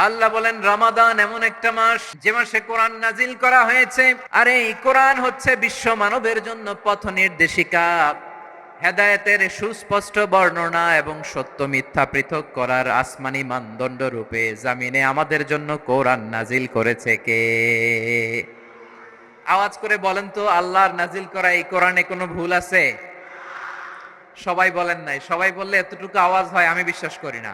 আল্লাহ বলেন রমাদান এমন একটা মাস যে মাসে কোরআন নাজিল করা হয়েছে, আর এই কোরআন হচ্ছে বিশ্ব মানবের জন্য পথ নির্দেশিকা, হেদায়েতের সুস্পষ্ট বর্ণনা এবং সত্য মিথ্যা পৃথক করার আসমানি মানদণ্ড রূপে জামিনে আমাদের জন্য কোরআন নাজিল করেছে কে? আওয়াজ করে বলেন তো, আল্লাহর নাজিল করা এই কোরআনে কোনো ভুল আছে? সবাই বলেন নাই। সবাই বললে এতটুকু আওয়াজ হয় আমি বিশ্বাস করি না।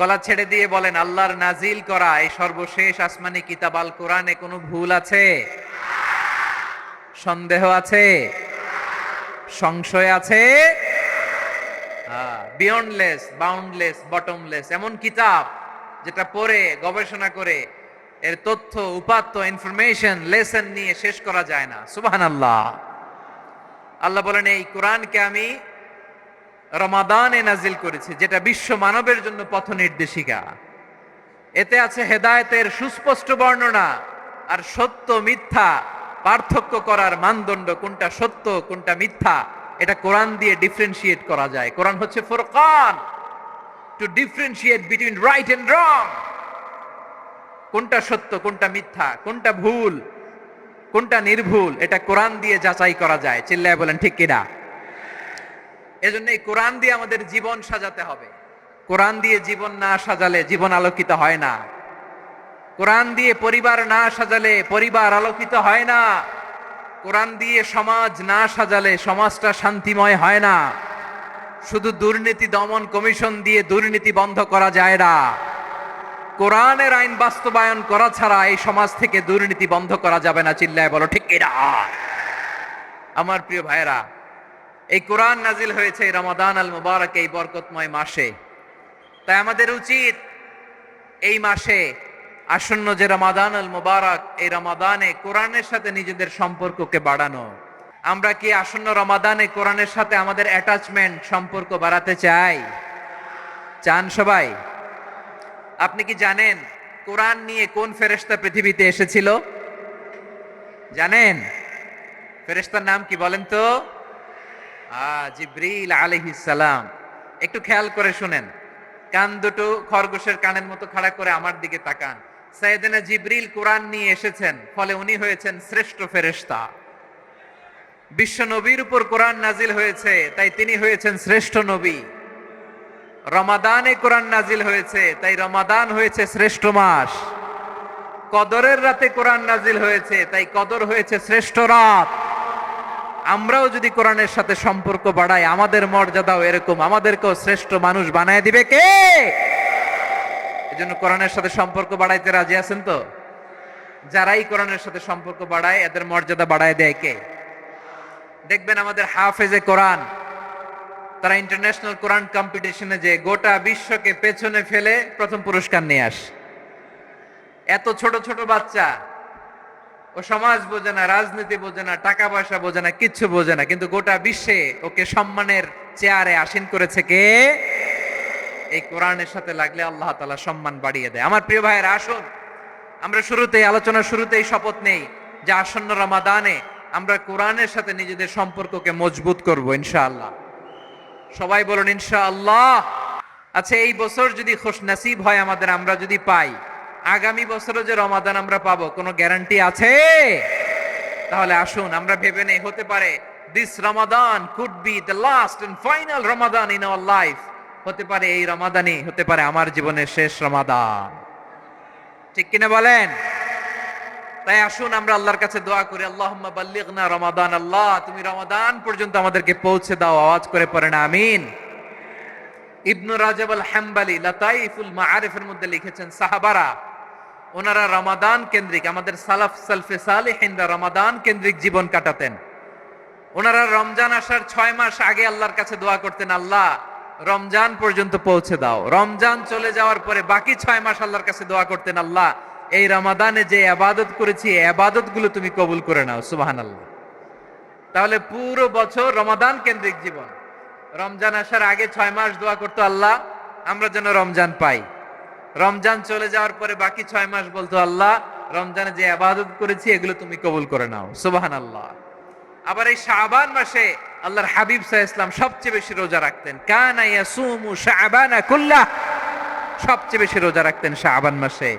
গলা ছেড়ে দিয়ে বলেন, আল্লাহর নাজিল করা এই সর্বশেষ আসমানি কিতাব আল কোরআনে কোনো ভুল আছে? সন্দেহ আছে? সংশয় আছে? বিয়ন্ডলেস, বাউন্ডলেস, বটমলেস এমন কিতাব যেটা পড়ে গবেষণা করে এর তথ্য উপাত্ত ইনফরমেশন লেসন নিয়ে শেষ করা যায় না। সুবহানাল্লাহ। আল্লাহ বলেন এই কোরআনকে আমি রমাদানে নাজিল করেছি, যেটা বিশ্ব মানবের জন্য পথ নির্দেশিকা। এতে আছে হেদায়েতের সুস্পষ্ট বর্ণনা আর সত্য মিথ্যা পার্থক্য করার মানদণ্ড, কোনটা সত্য কোনটা মিথ্যা এটা কোরআন দিয়ে ডিফারেন্সিয়েট করা যায়। কোরআন হচ্ছে ফুরকান, to differentiate between right and wrong. কোনটা সত্য কোনটা মিথ্যা, কোনটা ভুল কোনটা নির্ভুল, এটা কোরআন দিয়ে যাচাই করা যায়। চিল্লায় বলেন ঠিক কিনা? এজন্য এই কোরআন দিয়ে আমাদের জীবন সাজাতে হবে। কোরআন দিয়ে জীবন না সাজালে জীবন আলোকিত হয় না। কোরআন দিয়ে পরিবার না সাজালে পরিবার আলোকিত হয় না। কোরআন দিয়ে সমাজ না সাজালে সমাজটা শান্তিময় হয় না। শুধু দুর্নীতি দমন কমিশন দিয়ে দুর্নীতি বন্ধ করা যায় না। কোরআনের আইন বাস্তবায়ন করা ছাড়া এই সমাজ থেকে দুর্নীতি বন্ধ করা যাবে না। চিল্লায় বলো ঠিক কিনা? আমার প্রিয় ভাইরা, এই কোরআন নাজিল হয়েছে রমাদান আল মুবারক, এই বরকতময় মাসে। তাই আমাদের উচিত এই মাসে আসন্ন যে রমাদান আল মুবারক, এই রমাদানে কোরআনের সাথে নিজেদের সম্পর্ককে বাড়ানো। আমরা কি আসন্ন রমাদানে কোরআনের সাথে আমাদের অ্যাটাচমেন্ট সম্পর্ক বাড়াতে চাই? চান সবাই? আপনি কি জানেন কোরআন নিয়ে কোন ফেরেশতা পৃথিবীতে এসেছিল? জানেন? ফেরেশতার নাম কি বলেন তো? জিবরিল আলাইহিস সালাম। একটু খেয়াল করে শুনেন, কান দুটো খরগোশের কানের মতো খাড়া করে আমার দিকে তাকান। সাইয়েদনা জিবরিল কোরআন নিয়ে এসেছেন, ফলে উনি হয়েছেন শ্রেষ্ঠ ফেরেশতা। বিশ্ব নবীর উপর কোরআন নাজিল হয়েছে, তাই তিনি হয়েছেন শ্রেষ্ঠ নবী। রমাদানে কোরআন নাজিল হয়েছে, তাই রমাদান হয়েছে শ্রেষ্ঠ মাস। কদরের রাতে কোরআন নাজিল হয়েছে, তাই কদর হয়েছে শ্রেষ্ঠ রাত। আমরাও যদি কোরআনের সাথে সম্পর্ক বাড়াই, আমাদের মর্যাদাও এরকম, আমাদেরকেও শ্রেষ্ঠ মানুষ বানায় দিবে কে? এজন্য কোরআনের সাথে সম্পর্ক বাড়াইতে রাজি আছেন তো? যারাই কোরআনের সাথে সম্পর্ক বাড়ায় এদের মর্যাদা বাড়ায় দেয় কে? দেখবেন আমাদের হাফেজে কোরআন, তারা ইন্টারন্যাশনাল কোরআন কম্পিটিশনে যে গোটা বিশ্বকে পেছনে ফেলে প্রথম পুরস্কার নিয়ে আসে। এত ছোট ছোট বাচ্চা, ও সমাজ বোঝে না, রাজনীতি বোঝে না, টাকা পয়সা বোঝে না, কিচ্ছু বোঝে না, কিন্তু গোটা বিশ্বে ওকে সম্মানের চেয়ারে আসীন করেছে কে? এই কোরআনের সাথে লাগলে আল্লাহ তাআলা সম্মান বাড়িয়ে দেয়। আমার প্রিয় ভাইয়েরা, আসুন আমরা শুরুতেই আলোচনার শুরুতেই শপথ নেই যে আসন্ন রমাদানে আমরা কোরআনের সাথে নিজেদের সম্পর্ককে মজবুত করব ইনশাআল্লাহ। সবাই বলুন ইনশাআল্লাহ। আচ্ছা, এই বছর যদি খুশনসিব হয় আমাদের, আমরা যদি পাই, আগামী বছরও যে রমাদান আমরা পাবো কোনো গ্যারান্টি আছে? তাহলে আসুন আমরা ভেবে নেই, হতে পারে this Ramadan could be the last and final Ramadan in our life. হতে পারে এই রমাদানই হতে পারে আমার জীবনের শেষ রমাদান। ঠিক কিনা বলেন? তাই আসুন আমরা আল্লাহর কাছে দোয়া করি, আল্লাহুম্মা বাল্লিগনা রমাদান। আল্লাহ তুমি রমাদান পর্যন্ত আমাদেরকে পৌঁছে দাও। আওয়াজ করে পড়েন আমিন। ইবনু রাজব আল হাম্বলি লাতাইফুল মাআরিফের মধ্যে লিখেছেন, সাহাবারা ওনারা রমাদান কেন্দ্রিক, আমাদের সালাফ সালফে সালেহিনরা রমাদান কেন্দ্রিক জীবন কাটাতেন। ওনারা রমজান আসার 6 মাস আগে আল্লাহর কাছে দোয়া করতেন, আল্লাহ রমজান পর্যন্ত পৌঁছে দাও। রমজান চলে যাওয়ার পরে বাকি 6 মাস আল্লাহর কাছে দোয়া করতেন, আল্লাহ এই রমাদানে যে ইবাদত করেছি এই ইবাদতগুলো তুমি কবুল করে নাও। সুবহানাল্লাহ। তাহলে পুরো বছর রমাদান কেন্দ্রিক জীবন। রমজান আসার আগে 6 মাস দোয়া করতো, আল্লাহ আমরা যেন রমজান পাই। রমজান চলে যাওয়ার পরে বাকি 6 মাস বলতো, আল্লাহ রমজানে যে ইবাদত করেছি এগুলো তুমি কবুল করে নাও। সুবহানাল্লাহ। আবার এই শাবান মাসে আল্লাহর হাবিব সাল্লাল্লাহু আলাইহি ওয়াসাল্লাম সবচেয়ে বেশি রোজা রাখতেন। কানা ইয়াসুমু শাবানা কুল্লাহ। সবচেয়ে বেশি রোজা রাখতেন শাবান মাসে।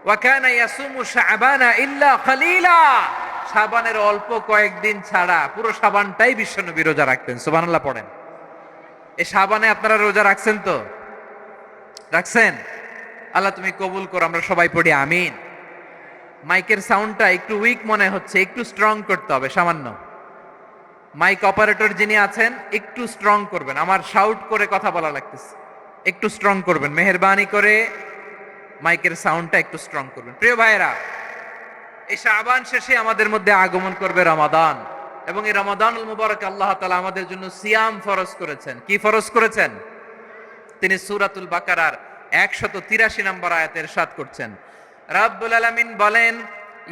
ওয়া কানা ইয়াসুমু শাবানা ইল্লা কালিলা, শাবানের অল্প কয়েকদিন ছাড়া পুরো শাবানটাই বিশ্বনবী রোজা রাখতেন। সুবহানাল্লাহ পড়েন। এই শাবানে আপনারা রোজা রাখছেন তো? রাখছেন? আল্লাহ তুমি কবুল করো, আমরা সবাই পড়ি আমিন। মাইকের সাউন্ডটা একটু উইক মনে হচ্ছে, একটু স্ট্রং করতে হবে সামান্য। মাইক অপারেটর যিনি আছেন একটু স্ট্রং করবেন, আমার শাউট করে কথা বলা লাগতেছে, একটু স্ট্রং করবেন মেহেরবানি করে, মাইকের সাউন্ডটা একটু স্ট্রং করবেন। প্রিয় ভাইয়েরা, এই শাবান শেষে আমাদের মধ্যে আগমন করবে রমাদান, এবং এই রমাদানুল মুবারক আল্লাহ তাআলা আমাদের জন্য সিয়াম ফরজ করেছেন। কি ফরজ করেছেন? তিনি সূরাতুল বাকারার 183 নম্বর আয়াতে ইরশাদ করছেন, রাব্বুল আলামিন বলেন,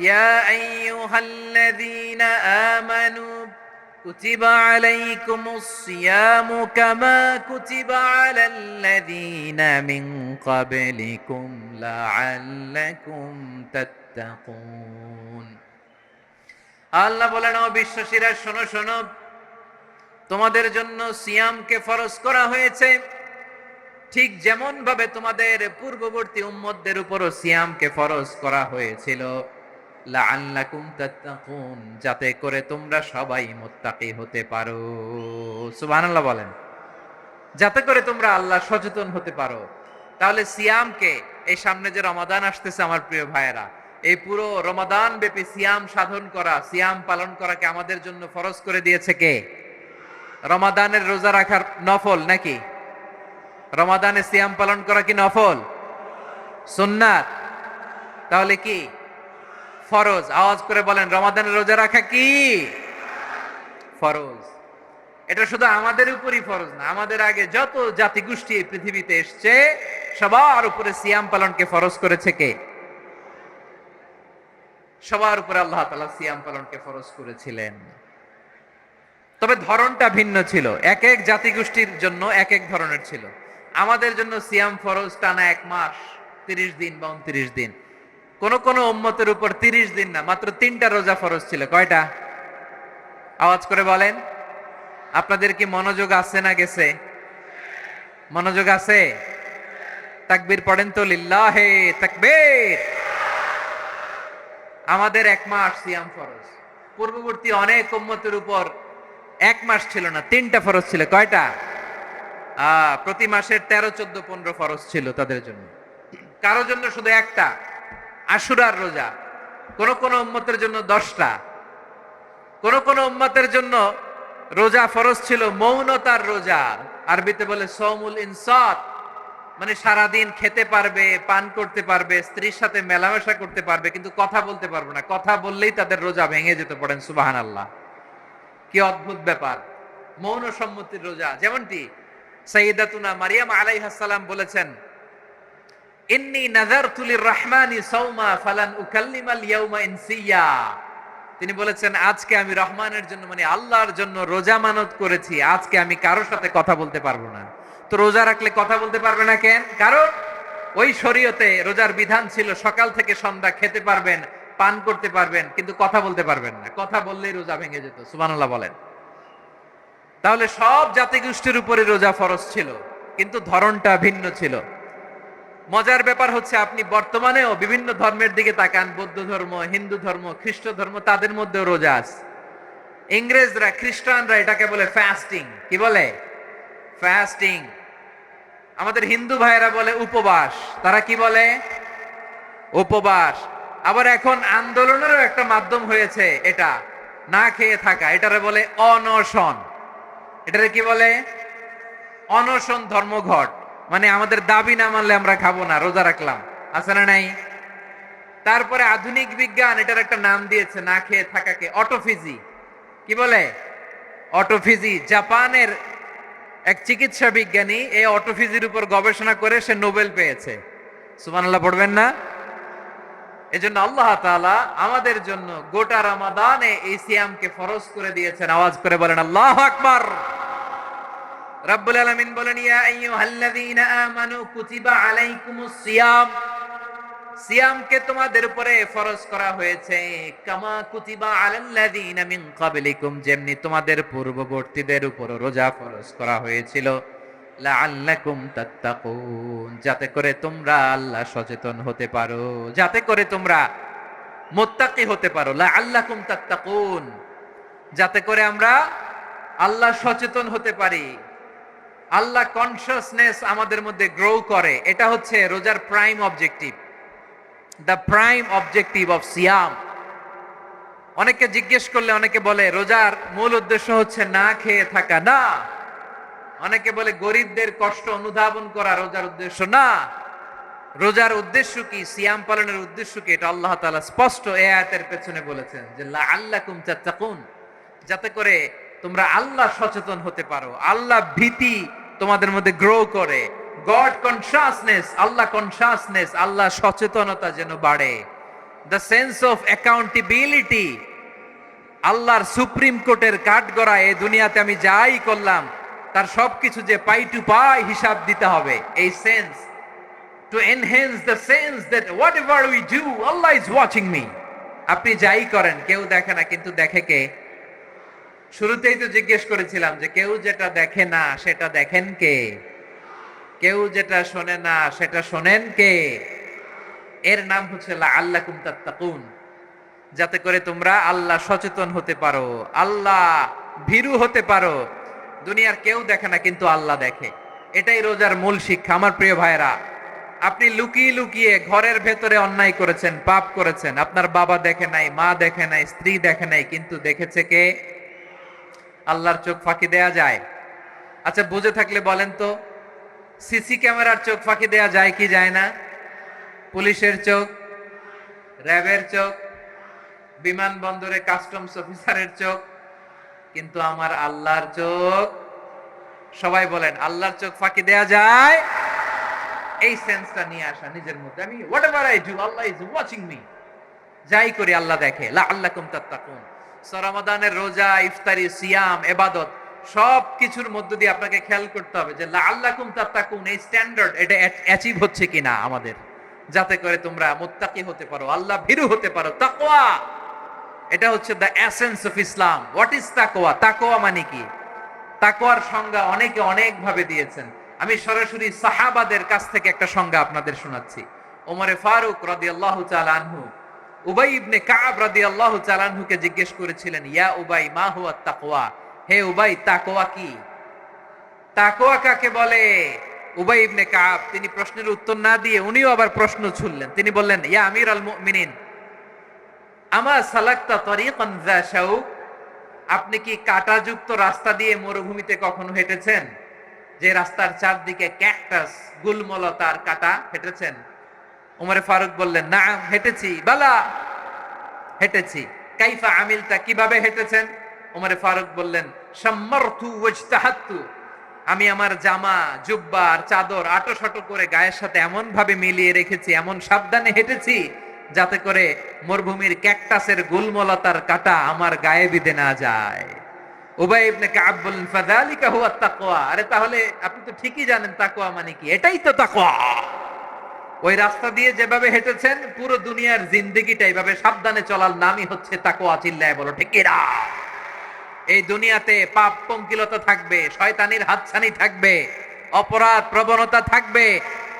ইয়া আইয়ুহাল্লাযীনা আমানু কুতিবা আলাইকুমুস সিয়ামু কামা কুতিবা আলাল্লাযীনা মিন ক্বাবলিকুম লাআল্লাকুম তাত্তাকুন। আল্লাহ বলেন, ও বিশ্বাসীরা শোনো শোনো, তোমাদের জন্য সিয়ামকে ফরজ করা হয়েছে, ঠিক যেমন ভাবে তোমাদের পূর্ববর্তী উম্মতদের উপরও সিয়ামকে ফরজ করা হয়েছিল, লাআল্লাকুম তাত্তাকুন, যাতে করে তোমরা সবাই মুত্তাকি হতে পারো। সুবহানাল্লাহ বলেন, যাতে করে তোমরা আল্লাহ সচেতন হতে পারো। তাহলে সিয়ামকে, এই সামনে যে রমাদান আসতেছে আমার প্রিয় ভাইয়েরা, এই পুরো রমাদান ব্যাপী সিয়াম সাধন করা, সিয়াম পালন করাকে আমাদের জন্য ফরজ করে দিয়েছে কে? রমাদানের রোজা রাখার নফল নাকি? রমাদানে সিয়াম পালন করা কি নফল? সুন্নাত? তাহলে কি ফরজ? আওয়াজ করে বলেন, রমাদানের রোজা রাখা কি ফরজ? এটা শুধু আমাদের উপরই ফরজ না, আমাদের আগে যত জাতিগোষ্ঠী এই পৃথিবীতে এসছে সবার উপরে সিয়াম পালনকে ফরজ করেছে কে? সবার উপরে আল্লাহ তাআলা সিয়াম পালনকে ফরজ করেছিলেন। তবে ধরনটা ভিন্ন ছিল, এক এক জাতিগোষ্ঠীর জন্য এক এক ধরনের ছিল। আমাদের জন্য সিয়াম ফরজ টানা 1 মাস 30 দিন বা 29 দিন। কোন কোন উম্মতের উপর 30 দিন না, মাত্র 3টা রোজা ফরজ ছিল। কয়টা? আওয়াজ করে বলেন। আপনাদের কি মনোযোগ আছে না গেছে? মনোযোগ আছে? তাকবীর পড়েন তো, লিল্লাহে তাকবীর। আমাদের 1 মাস সিয়াম ফরজ, পূর্ববর্তী অনেক উম্মতের উপর 1 মাস ছিল না, 3টা ফরজ ছিল। কয়টা? প্রতি মাসের 13, 14, 15 ফরজ ছিল তাদের জন্য। কারো জন্য শুধু একটা, আশুরার রোজা। কোন কোন উম্মতের জন্য 10টা। কোন কোন উম্মতের জন্য রোজা ফরজ ছিল মৌনতার রোজা, আরবিতে বলে সৌমুল ইনসাত, মানে সারাদিন খেতে পারবে, পান করতে পারবে, স্ত্রীর সাথে মেলামেশা করতে পারবে, কিন্তু কথা বলতে পারবে না। কথা বললেই তাদের রোজা ভেঙে যেতে। পড়েন সুবহানাল্লাহ। কি অদ্ভুত ব্যাপার! মৌন সম্মতির রোজা। যেমনটি সাইয়্যিদাতুনা মারিয়াম আলাইহাস সালাম বলেছেন, ইন্নী নাযারতু লির-রাহমানি সাওমা ফালান উকাল্লিমাল ইয়াওমা ইনসিয়া। তিনি বলেছেন, আজকে আমি রহমানের জন্য, মানে আল্লাহর জন্য রোজা মানত করেছি, আজকে আমি কারোর সাথে কথা বলতে পারবো না। তো রোজা রাখলে কথা বলতে পারবে না কেন? কারণ ওই শরীয়তে রোজার বিধান ছিল সকাল থেকে সন্ধ্যা খেতে পারবেন, পান করতে পারবেন, কিন্তু কথা বলতে পারবেন না। কথা বললেই রোজা ভেঙে যেত। সুবহানাল্লাহ বলেন। তাহলে সব জাতিগোষ্ঠীর উপরে রোজা ফরজ ছিল, কিন্তু ধরনটা ভিন্ন ছিল। মজার ব্যাপার হচ্ছে, আপনি বর্তমানেও বিভিন্ন ধর্মের দিকে তাকান, বৌদ্ধ ধর্ম, হিন্দু ধর্ম, খ্রিস্ট ধর্ম, তাদের মধ্যেও রোজা আছে। ইংরেজরা, খ্রিস্টানরা এটাকে বলে ফাস্টিং। কি বলে? ফাস্টিং। আমাদের হিন্দু ভাইয়েরা বলে উপবাস। তারা কি বলে? উপবাস। আবার এখন আন্দোলনেরও একটা মাধ্যম হয়েছে এটা, না খেয়ে থাকা। এটারে বলে অনশন। এটারে কি বলে? অনশন ধর্মঘট। মানে আমাদের দাবি না মানলে আমরা খাবো না, রোজা রাখলাম। আছে না নাই? তারপরে আধুনিক বিজ্ঞান এটার একটা নাম দিয়েছে না খেয়ে থাকাকে, অটোফিজি। কি বলে? অটোফিজি। জাপানের এক চিকিৎসা বিজ্ঞানী এই অটোফিজির উপর গবেষণা করে সে নোবেল পেয়েছে। সুবহানাল্লাহ পড়বেন না? এজন্য আল্লাহ তাআলা আমাদের জন্য গোটা রমাদানে এই সিয়ামকে ফরজ করে দিয়েছেন। আওয়াজ করে বলেন আল্লাহু আকবার। রাব্বুল আলামিন বলেন, ইয়া আইয়ুহাল্লাযীনা আমানু কুতিবা আলাইকুমুস সিয়াম, সিয়ামকে তোমাদের উপরে ফরজ করা হয়েছে, কামা কুতিবা আলাল্লাযীনা মিন ক্বাবলিকুম, যেমনি তোমাদের পূর্ববর্তীদের উপর রোজা ফরজ করা হয়েছিল, লাআল্লাকুম তাত্তাকুন, যাতে করে তোমরা আল্লাহ সচেতন হতে পারো, যাতে করে তোমরা মুত্তাকি হতে পারো। লাআল্লাকুম তাত্তাকুন, যাতে করে আমরা আল্লাহ সচেতন হতে পারি, আল্লাহ কনসিয়াসনেস আমাদের মধ্যে গ্রো করে। এটা হচ্ছে রোজার prime objective, the prime objective of সিয়াম। অনেকে জিজ্ঞেস করলে অনেকে বলে রোজার মূল উদ্দেশ্য হচ্ছে না খেয়ে থাকা। না। অনেকে বলে গরিবদের কষ্ট অনুধাবন করা রোজার উদ্দেশ্য। না। রোজার উদ্দেশ্য কি, সিয়াম পালনের উদ্দেশ্য কি, এটা আল্লাহ তাআলা স্পষ্ট এই আয়াতের পেছনে বলেছেন যে লাআল্লাকুম তাত্তাকুন, যাতে করে তোমরা আল্লাহ সচেতন হতে পারো, আল্লাহ ভীতি তোমাদের মধ্যে গ্রো করে, গড কনসিয়াসনেস, আল্লাহ কনসিয়াসনেস, আল্লাহ সচেতনতা যেন বাড়ে, দ্য সেন্স অফ অ্যাকাউন্টেবিলিটি, আল্লাহর সুপ্রিম কোর্টের কাঠগড়া এই দুনিয়াতে আমি যাই করলাম তার সবকিছু যে পাই টু পাই হিসাব দিতে হবে, এই sense, to enhance the sense that whatever we do, Allah is watching me. আপনি যাই করেন কেউ দেখে না, কিন্তু দেখে কে? শুরুতেই তো জিজ্ঞেস করেছিলাম যে কেউ যেটা দেখে না সেটা দেখেন কে? কেউ যেটা শোনে না সেটা শোনেন কে? এর নাম হচ্ছে লাআল্লাকুম তাত্তাকুন, যাতে করে তোমরা আল্লাহ সচেতন হতে পারো, আল্লাহ ভীরু হতে পারো। দুনিয়ার কেউ দেখে না, কিন্তু আল্লাহ দেখে। এটাই রোজার মূল শিক্ষা। আমার প্রিয় ভাইরা, আপনি লুকিয়ে লুকিয়ে ঘরের ভেতরে অন্যায় করেছেন, পাপ করেছেন, আপনার বাবা দেখে নাই, মা দেখে নাই, স্ত্রী দেখে নাই, কিন্তু দেখেছে কে? আল্লাহর চোখ ফাঁকি দেয়া যায়? আচ্ছা, বুঝে থাকলে বলেন তো, সিসি ক্যামেরার চোখ ফাঁকি দেয়া যায় কি যায় না? পুলিশের চোখ, র্যাবের চোখ, বিমানবন্দরে কাস্টমস অফিসারের চোখ, কিন্তু আমার আল্লাহর চোখ? সবাই বলেন, আল্লাহর চোখ ফাঁকি দেয়া যায়? এই সেন্সটা নিয়ে আসা নিজের মধ্যে, আমি whatever I do Allah is watching me, যাই করি আল্লাহ দেখে। লাআল্লাকুম তাত্তাকুন। রমাদানের রোজা, ইফতারি, সিয়াম, ইবাদত সব কিছুর মধ্য দিয়ে আপনাকে খেয়াল করতে হবে যে লাআল্লাকুম তাত্তাকুন এই স্ট্যান্ডার্ড এটা অ্যাচিভ হচ্ছে কিনা আমাদের, যাতে করে তোমরা মুত্তাকি হতে পারো, আল্লাহ ভীরু হতে পারো। তাকওয়া, এটা হচ্ছে the essence of Islam. What is তাকওয়া? তাকওয়া মানে কি? তাকওয়ার সংজ্ঞা অনেকে অনেক ভাবে দিয়েছেন। আমি সরাসরি সাহাবাদের কাছ থেকে একটা সংজ্ঞা আপনাদের শোনাচ্ছি। ওমরে ফারুক রাদিয়াল্লাহু তাআলা আনহু উবাই ইবনে কাব রাদিয়াল্লাহু তাআলা আনহুকে জিজ্ঞেস করেছিলেন, ইয়া উবাই মা হুয়া তাকওয়া, হে উবাই তাকওয়া কি? তাকওয়া কাকে বলে? উবাই ইবনে কাব তিনি প্রশ্নের উত্তর না দিয়ে উনিও আবার প্রশ্ন ছুড়লেন। তিনি বললেন, ইয়া আমিরাল মুমিনিন, আমা সালাকতা তরিকান যা শাউক, আপনি কি কাঁটাযুক্ত রাস্তা দিয়ে মরুভূমিতে কখনো হেঁটেছেন? যে রাস্তার চারদিকে ক্যাকটাস, গুলমলতার কাঁটা, হেঁটেছেন? ওমরে ফারুক বললেন, না হেঁটেছি। বালা, হেঁটেছি। কাইফা আমিলতা, কিভাবে হেঁটেছেন? ওমরে ফারুক বললেন, শাম্মারতু ওয়াজতাহাতু, আমি আমার জামা, জুব্বা আর চাদর আটোসাটো করে গায়ের সাথে এমন ভাবে মিলিয়ে রেখেছি, এমন সাবধানে হেঁটেছি যাতে করে মরুভূমির ক্যাকটাসের গুলমলতার কাঁটা আমার গায়ে বিঁধে না যায়। উবাই ইবনে কাব বললেন, ফাযালিকা হুয়া তাকওয়া, আরে তাহলে আপনি তো ঠিকই জানেন তাকওয়া মানে কি, এটাই তো তাকওয়া। ওই রাস্তা দিয়ে যেভাবে হেঁটেছেন পুরো দুনিয়ার জিন্দেগিটা এইভাবে সাবধানে চলার নামই হচ্ছে তাকওয়া। চিল্লায় বলো ঠিক কিনা? এই দুনিয়াতে পাপ পঙ্কিলতা থাকবে, শয়তানির হাতছানি থাকবে, অপরাধ প্রবণতা থাকবে,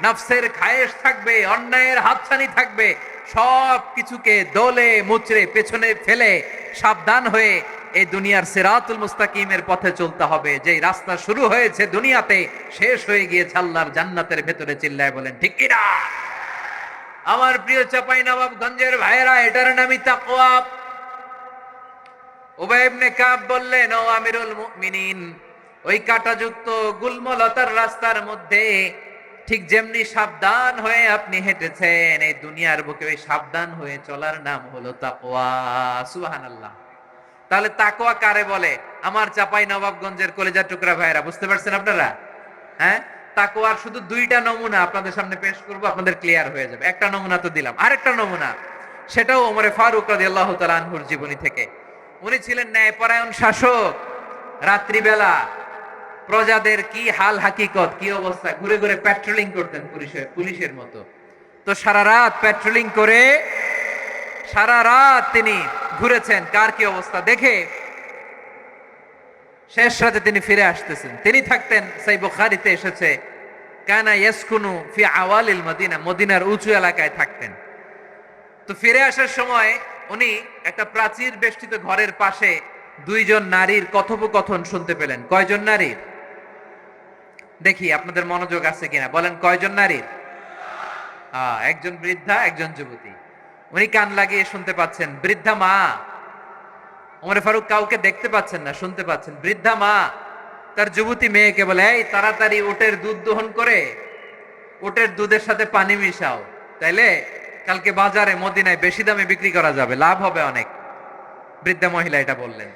নফসের খায়েশ থাকবে, অন্যায়ের হাতছানি থাকবে, সব কিছুকে দোলে মুচড়ে পেছনে ফেলে সাবধান হয়ে এই দুনিয়ার সিরাতুল মুস্তাকিমের পথে চলতে হবে। যেই রাস্তা শুরু হয়েছে দুনিয়াতে, শেষ হয়ে গিয়েছে আল্লাহর জান্নাতের ভেতরে। চিল্লায় বলেন ঠিক কিনা? আমার প্রিয় চাঁপাইনবাবগঞ্জের ভাইয়েরা, এটার নামই তাকওয়া। উবাই ইবনে কাব বললেন, ও আমিরুল মুমিনিন, ওই কাঁটাযুক্ত গুলমলতার রাস্তার মধ্যে ঠিক যেমনি সাবধান হয়ে আপনি হেঁটেছেন, এই দুনিয়ার বুকে ওই সাবধান হয়ে চলার নাম হলো তাকওয়া। সুবহানাল্লাহ। তাহলে তাকওয়া কারে বলে? আমার চাঁপাইনবাবগঞ্জের কলিজার টুকরা ভাইয়েরা, বুঝতে পারছেন আপনারা? হ্যাঁ, তাকওয়ার শুধু দুইটা নমুনা আপনাদের সামনে পেশ করব, আপনাদের ক্লিয়ার হয়ে যাবে। একটা নমুনা তো দিলাম, আরেকটা নমুনা, সেটাও ওমরে ফারুক রাদিয়াল্লাহু তাআলা আনহুর জীবনী থেকে। উনি ছিলেন ন্যায়পরায়ণ শাসক। রাত্রিবেলা প্রজাদের কি হাল হাকিকত, কি অবস্থা, ঘুরে ঘুরে প্যাট্রোলিং করতেন পুলিশের মতো। তো সারা রাত প্যাট্রোলিং করে সারা রাত তিনি ঘুরেছেন কার কি অবস্থা দেখে। শেষ রাতে তিনি ফিরে আসতেছেন। তিনি থাকতেন, সেই বুখারীতে এসেছে, কানা ইয়াসকুনু ফি আওয়ালিল মদিনা, মদিনার উঁচু এলাকায় থাকতেন। তো ফিরে আসার সময় উনি একটা প্রাচীর বেষ্টিত ঘরের পাশে দুইজন নারীর কথোপকথন শুনতে পেলেন। কয়জন নারীর? দেখি আপনাদের মনোযোগ আছে কিনা, বলেন কয়জন নারীর? একজন বৃদ্ধা, একজন যুবতী। উনি কান লাগিয়ে শুনতে পাচ্ছেন। বৃদ্ধা মা, ওমর ফারুক কাউকে দেখতে পাচ্ছেন না, শুনতে পাচ্ছেন। বৃদ্ধা মা তার যুবতী মেয়েকে বলে, এই তাড়াতাড়ি উটের দুধ দহন করে উটের দুধের সাথে পানি মিশাও, তাইলে কালকে বাজারে মদিনায় বেশি দামে বিক্রি করা যাবে, লাভ হবে অনেক। বৃদ্ধা মহিলা এটা বললেন।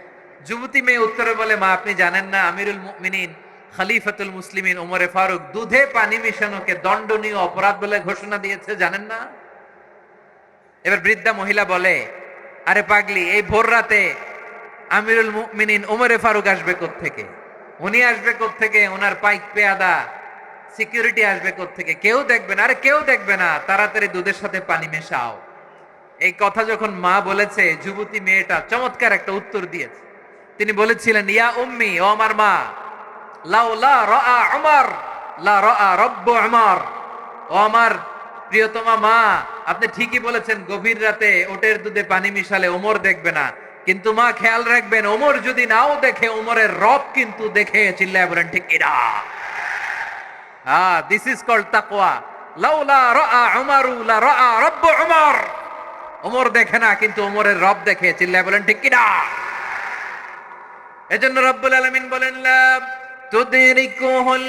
যুবতী মেয়ে উত্তরে বলে, মা আপনি জানেন না আমিরুল মুমিনিন খলিফাতুল মুসলিমিন ওমরে ফারুক দুধে পানি মিশানোকে দণ্ডনীয় অপরাধ বলে ঘোষণা দিয়েছে, জানেন না? এবার বৃদ্ধা মহিলা বলে, আরে পাগলি, এই ভোর রাতে আমিরুল মুমিনিন ওমরে ফারুক আসবে কোত্থেকে? উনি আসবে কোত্থেকে? ওনার পাইক পেয়াদা সিকিউরিটি আসবে কোত্থেকে? কেউ দেখবে না। আরে কেউ দেখবে না, তাড়াতাড়ি দুধের সাথে পানি মেশাও। এই কথা যখন মা বলেছে, যুবতী মেয়েটা চমৎকার একটা উত্তর দিয়েছে। তিনি বলেছিলেন, ইয়া উম্মি, ও আমার মা, লাউলা রাআ উমর লা রাআ রব্বু উমর। ও আমার প্রিয়তমা মা, আপনি ঠিকই বলেছেন, গভীর রাতে ওটের দুধে পানি মিশালে ওমর দেখবে না, কিন্তু মা খেয়াল রাখবেন, ওমর যদি নাও দেখে, ওমরের রব কিন্তু দেখে। চিল্লায় বলেন ঠিক কিনা? দিস ইজ কল্ড তাকওয়া। লাউলা রাআ উমরু লা রাআ রব্বু উমর। ওমর দেখে না, কিন্তু ওমরের রব দেখে। চিল্লায় বলেন ঠিক কিনা? এজন্য রব্বুল আলামিন বলেন, লা তুদরিকুহুল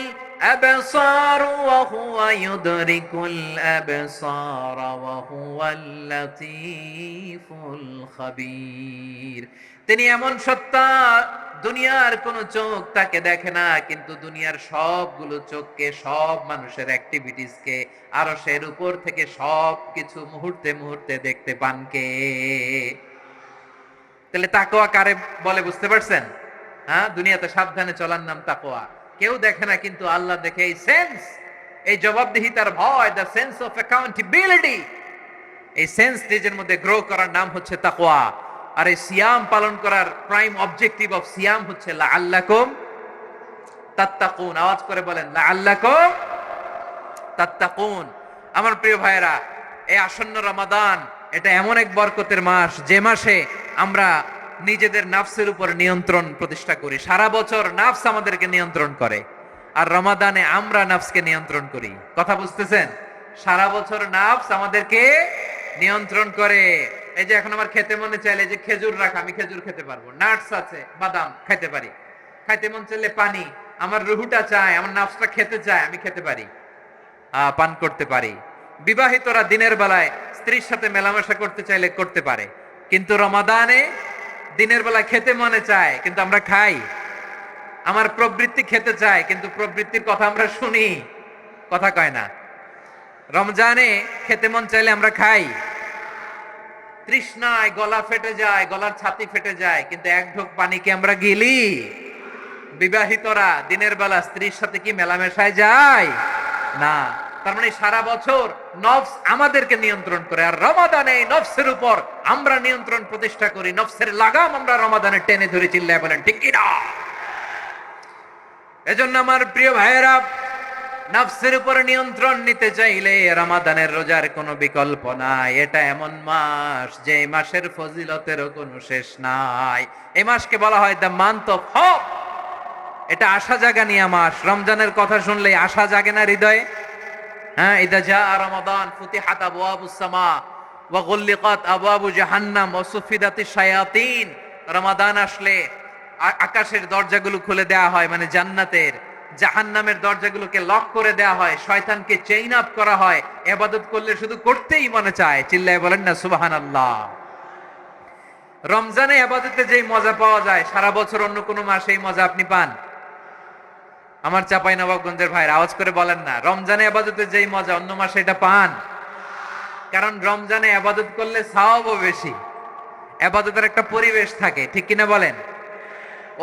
আবসার ওয়া হুয়া ইউদরিকুল আবসার ওয়া হুয়াল লাতীফুল খাবীর। তিনি এমন সত্তা, দুনিয়ার কোন চোখ তাকে দেখে না, কিন্তু দুনিয়ার সবগুলো চোখকে, সব মানুষের অ্যাক্টিভিটিসকে আরশের উপর থেকে সবকিছু মুহূর্তে মুহূর্তে দেখতে পান কে? তাহলে তাকওয়া কারে বলে বুঝতে পারছেন? দুনিয়াতে সাবধানে চলার নাম তাকওয়া। কেউ দেখে না, কিন্তু আল্লাহ দেখে। এই সেন্স, এই জবাবদিহিতার ভয়, দ্য সেন্স অফ অ্যাকাউন্টেবিলিটি, এই সেন্স নিজের মধ্যে গ্রো করার নাম হচ্ছে তাকওয়া। আর এই সিয়াম পালন করার প্রাইম অবজেক্টিভ অফ সিয়াম হচ্ছে লাআল্লাকুম তাত্তাকুন। আওয়াজ করে বলেন, লাআল্লাকুম তাত্তাকুন। আমার প্রিয় ভাইরা, এই আসন্ন রমাদান, এটা এমন এক বরকতের মাস, যে মাসে আমরা নিজেদের নাফসের উপর নিয়ন্ত্রণ প্রতিষ্ঠা করি। সারা বছর নাফস আমাদেরকে নিয়ন্ত্রণ করে, আর রমাদানে আমরা নাফসকে নিয়ন্ত্রণ করি। কথা বুঝতেছেন? সারা বছর নাফস আমাদেরকে নিয়ন্ত্রণ করে। এই যে এখন আমার খেতে মনে চাইলে যে খেজুর রাখা, আমি খেজুর খেতে পারবো। নাটস আছে, বাদাম খাইতে পারি। খাইতে মন চাইলে পানি, আমার রুহুটা চায়, আমার নাফসটা খেতে চায়, আমি খেতে পারি, পান করতে পারি। বিবাহিতরা দিনের বেলায় স্ত্রীর সাথে মেলামেশা করতে চাইলে করতে পারে, কিন্তু রমাদানে দিনের বেলায় খেতে মনে চায়, কিন্তু আমরা খাই। আমার প্রবৃত্তি খেতে চায়, কিন্তু প্রবৃত্তির কথা আমরা শুনি, কথা কয় না। রমজানে খেতে মন চাইলে আমরা খাই, তৃষ্ণায় গলা ফেটে যায়, গলার ছাতি ফেটে যায়, কিন্তু এক ঢোক পানিকে আমরা গিলি। বিবাহিতরা দিনের বেলা স্ত্রীর সাথে কি মেলামেশায় যায়? না। তার মানে সারা বছর নফস আমাদেরকে নিয়ন্ত্রণ করে, আর রমাদানে নফসের উপর আমরা নিয়ন্ত্রণ প্রতিষ্ঠা করি। নফসের লাগাম আমরা রমাদানে টেনে ধরে। চিল্লায় বলেন ঠিক কিনা? এজন্য আমার প্রিয় ভাইয়েরা, নফসের উপর নিয়ন্ত্রণ নিতে চাইলে রমাদানের রোজার কোনো বিকল্প নাই। এটা এমন মাস, যে মাসের ফজিলতেরও কোনো শেষ নাই। এই মাসকে বলা হয় দ্য মান্থ অফ হোপ। এটা আশা জাগানিয়া মাস। রমজানের কথা শুনলেই আশা জাগে না হৃদয়ে? ইদা জাআ রমাদান ফুতিহাত আবওয়াবুস সামা ওয়া গুল্লিকাত আবওয়াবু জাহান্নাম ওয়া সুফিদাতিশ শায়াতিন। রমাদান আসলে আকাশের দরজাগুলো খুলে দেয়া হয়, মানে জান্নাতের। জাহান্নামের দরজাগুলোকে লক করে দেয়া হয়, শয়তানকে চেইন আপ করা হয়। ইবাদত করলে শুধু করতেই মনে চায়। চিল্লায় বলেন না সুবহানাল্লাহ। রমজানে ইবাদতে যেই মজা পাওয়া যায়, সারা বছর অন্য কোনো মাসে এই মজা আপনি পান? আমার চাঁপাইনবাবগঞ্জের ভাইরা আওয়াজ করে বলেন না, রমজানে ইবাদতে যেই মজা অন্য মাসে এটা পান? কারণ রমজানে ইবাদত করলে সওয়াবও বেশি, ইবাদতের একটা পরিবেশ থাকে, ঠিক কিনা বলেন?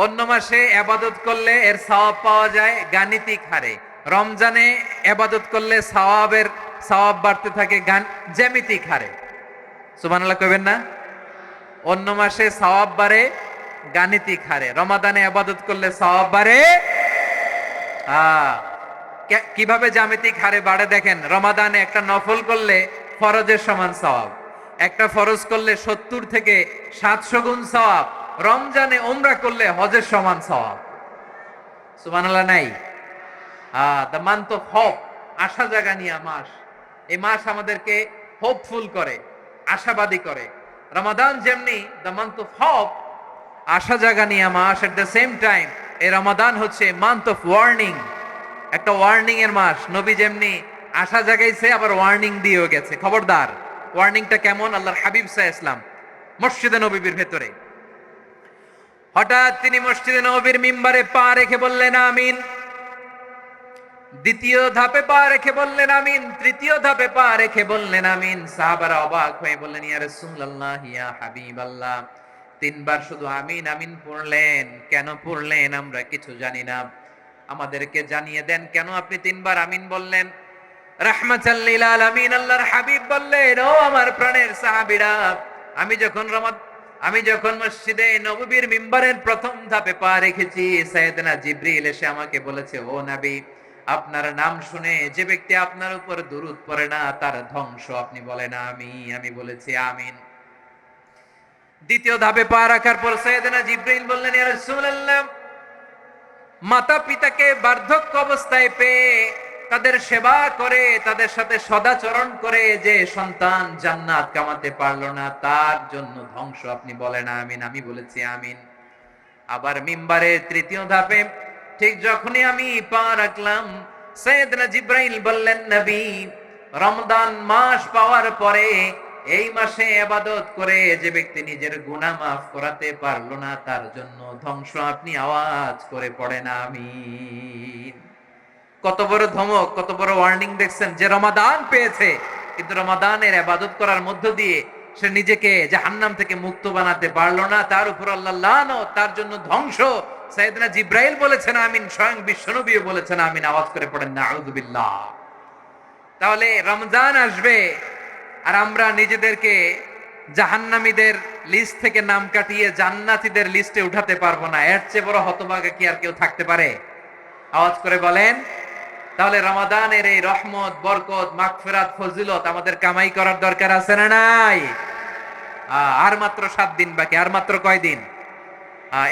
অন্য মাসে ইবাদত করলে এর সওয়াব পাওয়া যায় গাণিতিক হারে, রমজানে ইবাদত করলে সওয়াব বাড়তে থাকে জ্যামিতিক হারে। সুবহানাল্লাহ কইবেন না? অন্য মাসে সওয়াব বাড়ে গাণিতিক হারে। রমাদানে ইবাদত করলে সওয়াব বাড়ে। কিভাবে জ্যামিতিক হারে বাড়ে দেখেন, রমাদানে একটা নফল করলে ফরজের সমান সওয়াব, একটা ফরজ করলে 70 থেকে 700 গুণ সওয়াব, রমজানে উমরা করলে হজের সমান সওয়াব। সুবহানাল্লাহ নাই? দ্য মান্থ অফ হোপ, আশা জাগানিয়া মাস। এই মাস আমাদেরকে হোপফুল করে, আশাবাদী করে। রমাদান যেমনি দ্য মান্থ অফ হোপ, আশা জাগানিয়া মাস, এট দ্য সেম টাইম এই রমাদান হচ্ছে মান্থ অফ ওয়ার্নিং, একটা ওয়ার্নিং এর মাস। নবী যেমনি আশা জাগাইছে, আবার ওয়ার্নিং দিয়েও গেছে, খবরদার। ওয়ার্নিংটা কেমন? আল্লাহর হাবিব সাল্লাল্লাহু আলাইহি ওয়াসাল্লাম মসজিদে নববীর ভেতরে, হঠাৎ তিনি মসজিদে নববীর মিম্বারে পা রেখে বললেন আমিন। দ্বিতীয় ধাপে পা রেখে বললেন আমিন, তৃতীয় ধাপে পা রেখে বললেন আমিন। সাহাবারা অবাক হয়ে বললেন, ইয়া রাসূলুল্লাহ, ইয়া হাবিবাল্লাহ, তিনবার শুধু আমিন আমিন পড়লেন, কেন পড়লেন আমরা কিছু জানি না, আমাদেরকে জানিয়ে দেন কেন আপনি তিনবার আমিন বললেন। রাহমাতাল লিল আলামিন আল্লাহর হাবিব বললেন, ও আমার প্রাণের সাহাবীরা, আমি যখন মসজিদে নববীর মিম্বারের প্রথম ধাপে পা রেখেছি, সাইয়েদনা জিবরিল এসে আমাকে বলেছে, ও নবী, আপনার নাম শুনে যে ব্যক্তি আপনার উপর দুরূদ পড়ে না তার ধ্বংস। আপনি বলেন আমি বলেছি আমিন। দ্বিতীয় ধাপে পা রাখার পর সাইয়েদনা জিবরিল বললেন, ইয়া রাসূলুল্লাহ, মাতা পিতাকে বার্ধক্য অবস্থায় পেয়ে তাদের সেবা করে, তাদের সাথে সদাচরণ করে যে সন্তান জান্নাত কামাতে পারলো না, তার জন্য ধ্বংস। আপনি বলেন আমিন। আমি বলেছি আমিন। আবার মিম্বারের তৃতীয় ধাপে ঠিক যখনই আমি পা রাখলাম, সাইয়েদনা জিবরাইল বললেন, নবী, রমজান মাস পাওয়ার পরে এই মাসে ইবাদত করে যে ব্যক্তি নিজের গুনাহ মাফ করাতে পারলো না, তার জন্য ধ্বংস। আপনি আওয়াজ করে পড়েন আমিন। কত বড় ধমক, কত বড় ওয়ার্নিং দেখছেন, যে রমাদান পেয়েছে কিন্তু রমাদানের ইবাদত করার মধ্য দিয়ে সে নিজেকে জাহান্নাম থেকে মুক্ত বানাতে পারলো না, তার উপর আল্লাহ লানত, তার জন্য ধ্বংস। সাইয়েদনা জিবরাইল বলেছেন আমিন, স্বয়ং বিশ্বনবীও বলেছেন আমিন। আওয়াজ করে পড়েন নাউযু বিল্লাহ। তাহলে রমজান আসবে আর আমরা নিজেদেরকে জাহান্নামীদের লিস্ট থেকে নাম কাটিয়ে জান্নাতীদের লিস্টে উঠাতে পারবো না। এর চেয়ে বড় হতভাগা কি আর কেউ থাকতে পারে? আওয়াজ করে বলেন। তাহলে রমাদানের এই রহমত, বরকত, মাগফিরাত, ফজিলত আমাদের কামাই করার দরকার আছে না নাই? আর মাত্র 7 দিন বাকি। আর মাত্র কয় দিন?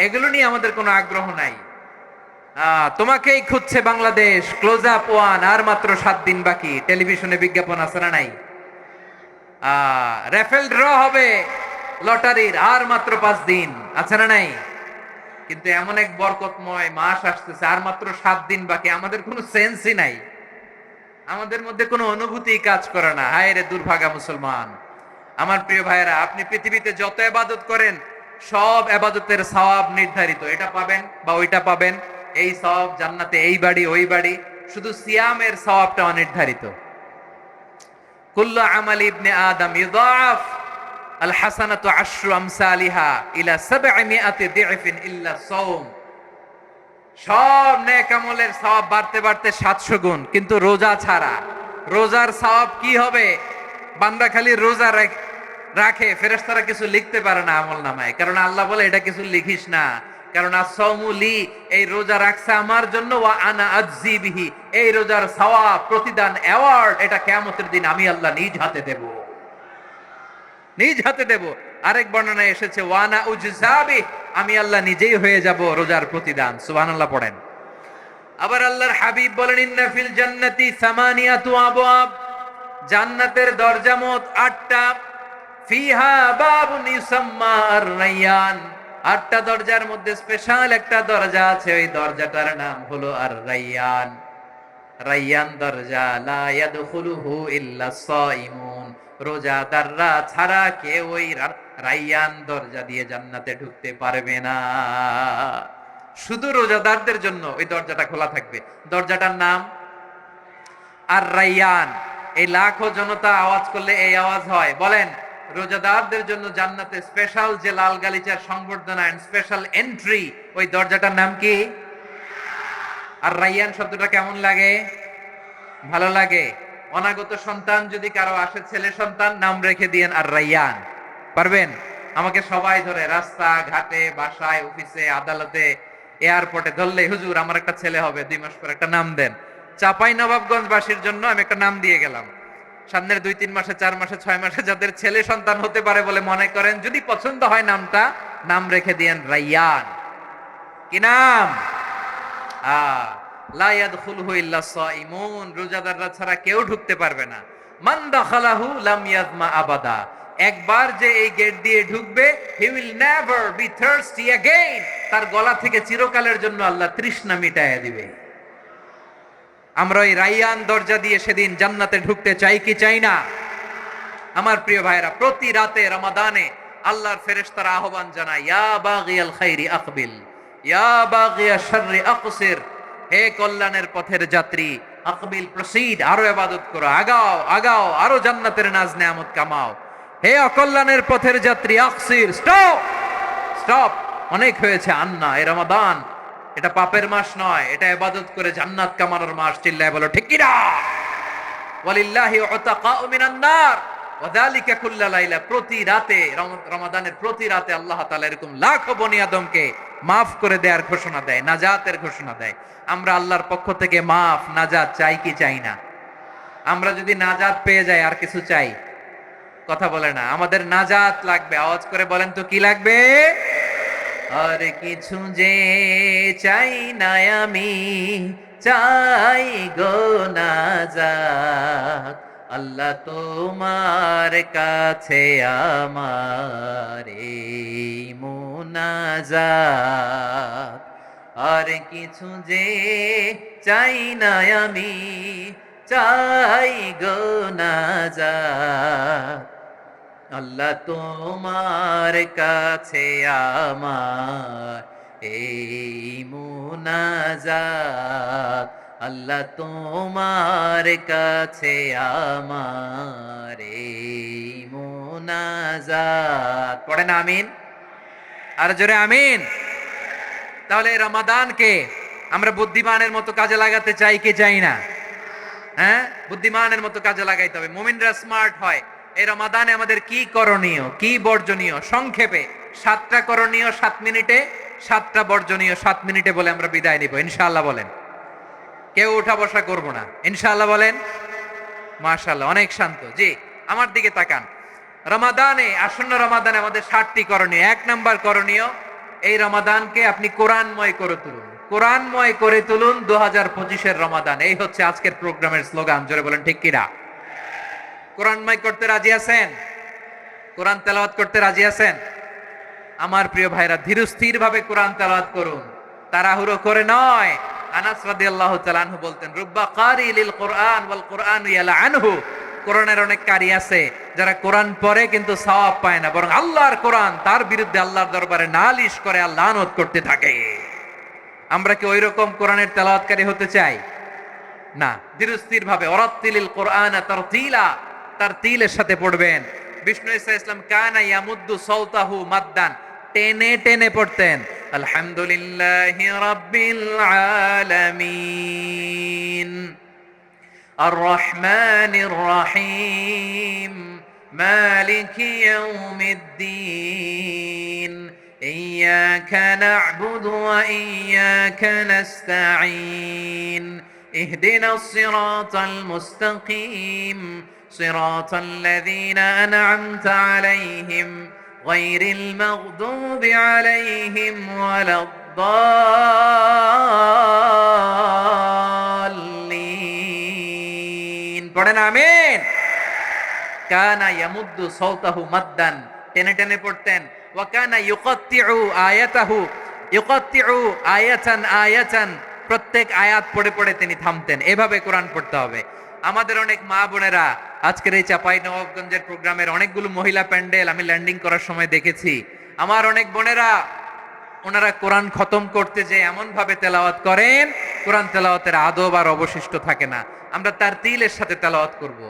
এগুলো নিয়ে আমাদের কোনো আগ্রহ নাই। তোমাকেই খুঁজছে বাংলাদেশ, ক্লোজ আপ ওয়ান, আর মাত্র 7 দিন বাকি। টেলিভিশনে বিজ্ঞাপন আছে না নাই? রেফেল ড্র হবে লটারির, আর মাত্র 5 দিন, আছে না নাই? কিন্তু এমন এক বরকতময় মাস আসতেছে, আর মাত্র 7 দিন বাকি। আমাদের কোনো সেন্সই নাই, আমাদের মধ্যে কোনো অনুভূতি কাজ করে না। হায় রে দুর্ভাগা মুসলমান। আমার প্রিয় ভাইয়েরা, আপনি পৃথিবীতে যত ইবাদত করেন সব ইবাদতের সওয়াব নির্ধারিত। এটা পাবেন বা ওইটা পাবেন, এই সওয়াব জান্নাতে, এই বাড়ি ওই বাড়ি। শুধু সিয়ামের সওয়াবটা অনির্ধারিত। কুল্লু আমালি ইবনে আদম ইউদাফ আল হাসানাতু আশরু আমসালিহা ইলা 700 দি'ফিন ইল্লা সাওম। সব নেক আমলের সওয়াব বাড়তে বাড়তে 700 গুণ, কিন্তু রোজা ছাড়া। রোজার সওয়াব কি হবে? বান্দা খালি রোজা রাখে, ফেরেশতারা কিছু লিখতে পারে না আমলনামায়, কারণ আল্লাহ বলে এটা কিছু লিখিস না, কারণ আস-সাওমু লি, এই রোজা রাখছে আমার জন্য, ওয়া আনা আজজি বিহি, এই রোজার সওয়াব, প্রতিদান, অ্যাওয়ার্ড, এটা কিয়ামতের দিন আমি আল্লাহ নিজ হাতে দেব, নিজ হাতে দেব। আরেক বর্ণনায় এসেছে ওয়ানা উজজাবি, আমি আল্লাহ নিজেই হয়ে যাব রোজার প্রতিদান। সুবহানাল্লাহ পড়েন। আবার আল্লাহর হাবিব বলেন, ইন্না ফিল জান্নাতি সামানিয়াতু আবওয়াব, জান্নাতের দরজা মোট 8টা। ফিহা বাবুন ইউসাম্মা আর-রায়্যান, 8টা দরজার মধ্যে স্পেশাল একটা দরজা আছে, ওই দরজাটার নাম হলো আর-রায়্যান। রায়্যান দরজা, লা ইয়াদখুলুহু ইল্লা সাইমুন, রোজাদাররা ছাড়া কেউ ওই রায়্যান দরজা দিয়ে জান্নাতে ঢুকতে পারবে না। শুধু রোজাদারদের জন্য ওই দরজাটা খোলা থাকবে। দরজাটার নাম আর-রায়্যান। এই লাখো জনতা আওয়াজ করলে এই আওয়াজ হয়। বলেন, রোজাদারদের জন্য জান্নাতে স্পেশাল যে লাল গালিচার সংবর্ধনা এন্ড স্পেশাল এন্ট্রি, ওই দরজাটার নাম কি? আর-রায়্যান শব্দটা কেমন লাগে? ভালো লাগে। অনাগত সন্তান যদি কারো আসে, ছেলে সন্তান, নাম রেখে দিয়েন আর-রায়্যান। পারবেন? আমাকে সবাই ধরে, রাস্তা ঘাটে, বাসায়, অফিসে, আদালতে, এয়ারপোর্টে ধরলে, হুজুর আমার একটা ছেলে হবে 2 মাস পর, একটা নাম দেন। চাপাই নবাবগঞ্জবাসীর জন্য আমি একটা নাম দিয়ে গেলাম। সামনের 2-3 মাসে, 4 মাসে, 6 মাসে যাদের ছেলে সন্তান হতে পারে বলে মনে করেন, যদি পছন্দ হয় নামটা, নাম রেখে দিয়েন রাইয়ান। কি নাম? লা ইয়াদখুলহু ইল্লা সাইমুন, রোজাদাররা ছাড়া কেউ ঢুকতে পারবে না। মান দাখালাহু লাম ইয়াজমা আবাদা, একবার যে এই গেট দিয়ে ঢুকবে, he will never be thirsty again, তার গলা থেকে চিরকালের জন্য আল্লাহ তৃষ্ণা মিটায়া দিবে। আমরা ওই রাইয়ান দরজা দিয়ে সেদিন জান্নাতে ঢুকতে চাই কি চাই না? আমার প্রিয় ভাইরা, প্রতি রাতে রমাদানে আল্লাহর ফেরেশতারা আহ্বান জানায়, ইয়া বাগিয়াল খাইরি আকবিল, ইয়া বাগিয়াশ শাররি আকসির, হে কল্যাণের পথের যাত্রী, আকবিল প্রসিড, আরো ইবাদত করো, আগাও আগাও, আরো জান্নাতের নাজ নেয়ামত কামাও। হে অকল্যাণের পথের যাত্রী, আকসির, স্টপ স্টপ, অনেক হয়েছে। আন্না, এ রমাদান এটা পাপের মাস নয়, এটা ইবাদত করে জান্নাত কামানোর মাস। চিল্লায় বলো ঠিক কি না? ওয়ালিল্লাহি উতাকাউ মিনান নার ওয়া যালিকা কুল্লা লাইলা, প্রতি রাতে, রমাদানের প্রতি রাতে আল্লাহ তাআলা এরকম লাখো বনি আদমকে মাফ করে দেওয়ার ঘোষণা দেয়, নাজাতের ঘোষণা দেয়। আমরা আল্লাহর পক্ষ থেকে মাফ, নাজাত চাই কি চাই না? আমরা যদি নাজাত পেয়ে যাই আর কিছু চাই? কথা বলে না। আমাদের নাজাত লাগবে, আওয়াজ করে বলেন তো কি লাগবে? আর কিছু যে চাই না আমি, চাই গো নাজাত, আল্লাহ তোমার কাছে আমার এই মুনাজাত। আর কিছু যে চাই না আমি, চাই গো নাজাত, আল্লাহ তোমার কাছে আমার এই মুনাজাত, আল্লাহ তোমার কাছে আমার এই মুনাজাত। পড়েন আমিন, আর জোরে আমিন। তাহলে রমাদানকে আমরা বুদ্ধিমানের মতো কাজে লাগাতে চাই কি চাই না? হ্যাঁ, বুদ্ধিমানের মতো কাজে লাগাইতে হবে। মুমিনরা স্মার্ট হয়। এই রমাদানে আমাদের কি করণীয়, কি বর্জনীয়, সংক্ষেপে 7টা করণীয় 7 মিনিটে, 7টা বর্জনীয় 7 মিনিটে বলে আমরা বিদায় নিব ইনশাআল্লাহ। বলেন, কেউ উঠা বসা করব না ইনশাআল্লাহ। বলেন মাশাআল্লাহ, অনেক শান্ত। জি, আমার দিকে তাকান। রমাদানে, আসন্ন রমাদানে আমাদের 7টি করণীয়। 1 নাম্বার করণীয়, এই রমাদানকে আপনি কোরআনময় করে তুলুন। কোরআনময় করে তুলুন 2025-এর রমাদান। এই হচ্ছে আজকের প্রোগ্রামের স্লোগান। জোরে বলেন ঠিক কিনা? কোরআনময় করতে রাজি আছেন? কোরআন তেলাওয়াত করতে রাজি আছেন? আমার প্রিয় ভাইরা, ধীরস্থির ভাবে কোরআন তেলাওয়াত করুন, তাড়াহুড়ো করে নয়। আনাস রাদিয়াল্লাহু তাআলা আনহু বলতেন, রুব্বা কারি লিল কোরআন ওয়াল কোরআন ইয়ালআনহু, কোরআনের অনেক কারি আছে যারা কোরআন পড়ে কিন্তু সওয়াব পায় না, বরং আল্লাহর কোরআন তার বিরুদ্ধে আল্লাহর দরবারে নালিশ করে আর লানত করতে থাকে। আমরা কি ওই রকম কোরআনের তেলাওয়াতকারী হতে চাই? না। ধীরস্থির ভাবে, ওয়ারাত্তিলিল কোরআনা তারতিলা, তারতিলের সাথে পড়বেন। বিষ্ণু ঈসা ইসলাম কানা ইয়ামুদ্দু সাওতাহু মাদ্দান, টেনে টেনে পড়তেন। আলহামদুলিল্লাহি রাব্বিল আলামিন আর রহমানির রহিম মালিকি ইয়াউমিদ্দিন ইয়্যাকা না'বুদু ওয়া ইয়্যাকা নাস্তাঈন ইহদিনাস সিরাতাল মুস্তাকিম সিরাতাল লাযীনা আন'আমতা আলাইহিম গায়রিল মাগদুবি আলাইহিম ওয়ালাদ-দাল্লিন। পড়েন আমিন। কানা ইয়ামুদ্দু সাওতাহু মাদ্দান, টেনে টেনে পড়তেন। ওয়া কানা ইউকাত্তিউ আয়াতাহু, ইউকাত্তিউ আয়াতান আয়াতান, প্রত্যেক আয়াত পড়ে পড়ে তিনি থামতেন। এভাবে কোরআন পড়তে হবে। আমাদের অনেক মা বোনেরা আজকের এই চাঁপাইনবাবগঞ্জের প্রোগ্রামের অনেকগুলো মহিলা প্যান্ডেল আমি ল্যান্ডিং করার সময় দেখেছি। আমার অনেক বোনেরা, ওনারা কোরআন খতম করতে যে এমন ভাবে তেলাওয়াত করেন, কোরআন তেলাওয়াতের আদব আর অবশিষ্ট থাকে না। আমরা তারতিলের সাথে তেলাওয়াত করব,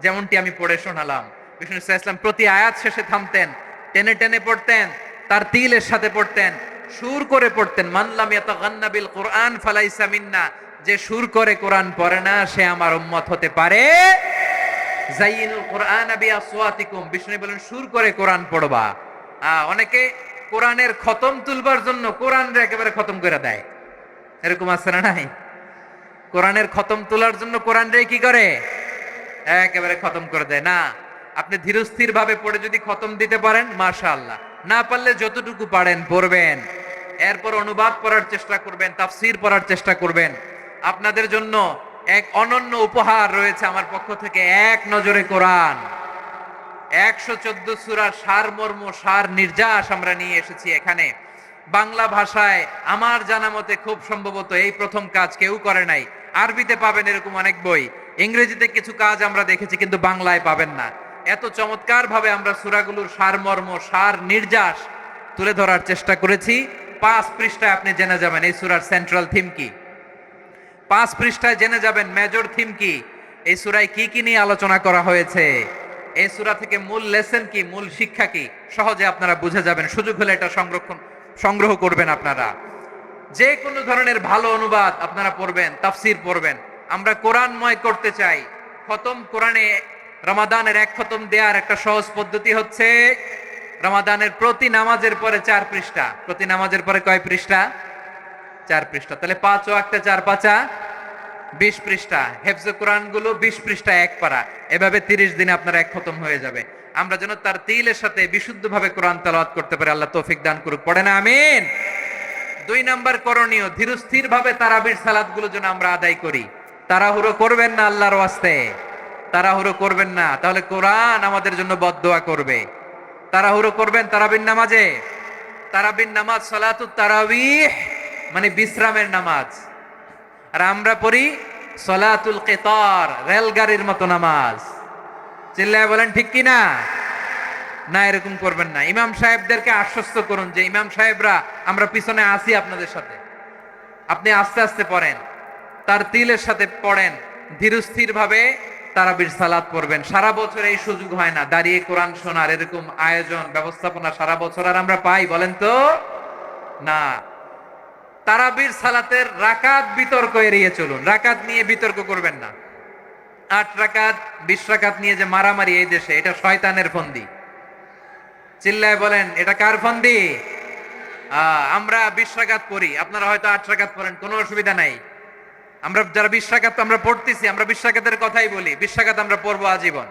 যেমনটি আমি পড়ে শোনালাম। বিষ্ণু ইসলাম প্রতি আয়াত শেষে থামতেন, টেনে টেনে পড়তেন, তারতিলের সাথে পড়তেন, সুর করে পড়তেন। মান লাম ইয়াতাগান্না বিল কোরআন ফালাইসা মিন্না, যে সুর করে কোরআন পড়ে না সে আমার উম্মত হতে পারে। জাইয়িনুল কোরআন বিআসওয়াতিকুম, বিষ্ণু বলেন সুর করে কোরআন পড়বা। অনেকে কোরআনের খতম তুলবার জন্য কোরআনরে একেবারে খতম করে দেয়, এরকম আছে না নাই? কোরআনের খতম তোলার জন্য কোরআনরে কি করে, একেবারে খতম করে দেয় না। আপনি ধীরস্থির ভাবে পড়ে যদি খতম দিতে পারেন মাশাআল্লাহ, না পারলে যতটুকু পারেন পড়বেন, এরপর অনুবাদ পড়ার চেষ্টা করবেন, তাফসীর পড়ার চেষ্টা করবেন। আপনাদের জন্য এক অনন্য উপহার রয়েছে আমার পক্ষ থেকে, এক নজরে কোরআন 114 সূরার সারমর্ম, সার নির্যাস আমরা নিয়ে এসেছি এখানে বাংলা ভাষায়। আমার জানা মতে খুব সম্ভবত এই প্রথম কাজ, কেউ করে নাই। আরবিতে পাবেন এরকম অনেক বই, ইংরেজিতে কিছু কাজ আমরা দেখেছি, কিন্তু বাংলায় পাবেন না। এত চমৎকার ভাবে আমরা সূরাগুলোর সারমর্ম, সার নির্যাস তুলে ধরার চেষ্টা করেছি। 5 পৃষ্ঠায় আপনি জেনে যাবেন এই সূরার সেন্ট্রাল থিম কি, 5 পৃষ্ঠায় জেনে যাবেন মেজর থিম কি, এই সূরায় কি কি নিয়ে আলোচনা করা হয়েছে, এই সূরা থেকে মূল লেসন কি, মূল শিক্ষা কি, সহজে আপনারা বুঝে যাবেন। সুযোগ হলে এটা সংগ্রহ করবেন। আপনারা যে কোনো ধরনের ভালো অনুবাদ আপনারা পড়বেন, তাফসীর পড়বেন। আমরা কোরআনময় করতে চাই। খতম কোরআনে রমাদানের 1 খতম দেওয়ার একটা সহজ পদ্ধতি হচ্ছে, রমাদানের প্রতি নামাজের পরে 4 পৃষ্ঠা, প্রতি নামাজের পরে কয় পৃষ্ঠা? 4 পৃষ্ঠা। তাহলে 5 ও 1 4 5 20 পৃষ্ঠা। হেফজে কোরআন গুলো 20 পৃষ্ঠা এক পারা, এভাবে 30 দিনে আপনার 1 খতম হয়ে যাবে। আমরা যেন তার তিলের সাথে বিশুদ্ধভাবে কোরআন তেলাওয়াত করতে পারি, আল্লাহ তৌফিক দান করুক। পড়ে না আমিন। 2 নাম্বার করণীয়, ধীরস্থির ভাবে তারাবির সালাত গুলো যেন আমরা আদায় করি। তাড়াহুড়ো করবেন না আল্লাহর ওয়াস্তে, তাড়াহুড়ো করবেন না, তাহলে কোরআন আমাদের জন্য বদদোয়া করবে। তাড়াহুড়ো করবেন তারাবির নামাজে। তারাবির নামাজ সালাতুত তারাবিহ মানে বিশ্রামের নামাজ, আর আমরা পড়ি সলাতুল কিতার, রেলগাড়ির মতো নামাজ। চিল্লায় বলেন ঠিক কি না? না, এরকম করবেন না। ইমাম সাহেবদেরকে আশ্বস্ত করুন যে ইমাম সাহেবরা আমরা পিছনে আসি আপনাদের সাথে, আপনি আস্তে আস্তে পড়েন, তার তিলের সাথে পড়েন, ধীরস্থির ভাবে তারাবির সালাত পড়বেন। সারা বছর এই সুযোগ হয় না দাঁড়িয়ে কোরআন শোনার, এরকম আয়োজন ব্যবস্থাপনা সারা বছর আর আমরা পাই বলেন তো না। তারাবির সালাতের রাকাত বিতর্ক এড়িয়ে চলুন, রাকাত নিয়ে বিতর্ক করবেন না। 8 রাকাত 20 রাকাত নিয়ে যে মারামারি এই দেশে, এটা শয়তানের ফন্দি। চিল্লায় বলেন এটা কার ফন্দি? আমরা 20 রাকাত পড়ি, আপনারা হয়তো 8 রাকাত পড়েন, কোনো অসুবিধা নাই। আমরা যারা 20 রাকাত আমরা পড়তেছি, আমরা 20 রাকাতের কথাই বলি, 20 রাকাত আমরা পড়বো আজীবন।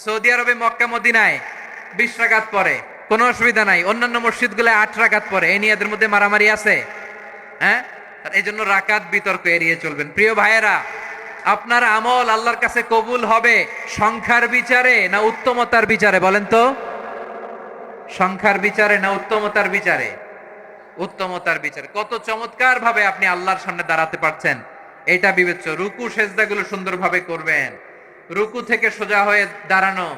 সৌদি আরবে মক্কা মদিনায় 20 রাকাত পড়ে, কোনো অসুবিধা নাই। অন্যান্য মসজিদগুলো 8 রাকাত পড়ে, এই নিয়ে এদের মধ্যে মারামারি আছে? হ্যাঁ, এই জন্য রাকাত বিতর্ক এড়িয়ে চলবেন। প্রিয় ভাইয়েরা, আপনার আমল আল্লাহর কাছে কবুল হবে সংখ্যার বিচারে না উত্তমতার বিচারে? বলেন তো, সংখ্যার বিচারে না উত্তমতার বিচারে? উত্তমতার বিচারে। কত চমৎকার ভাবে আপনি আল্লাহর সামনে দাঁড়াতে পারছেন এটা বিবেচ্য। রুকু সেজদাগুলো সুন্দরভাবে করবেন, রুকু থেকে সোজা হয়ে দাঁড়ানো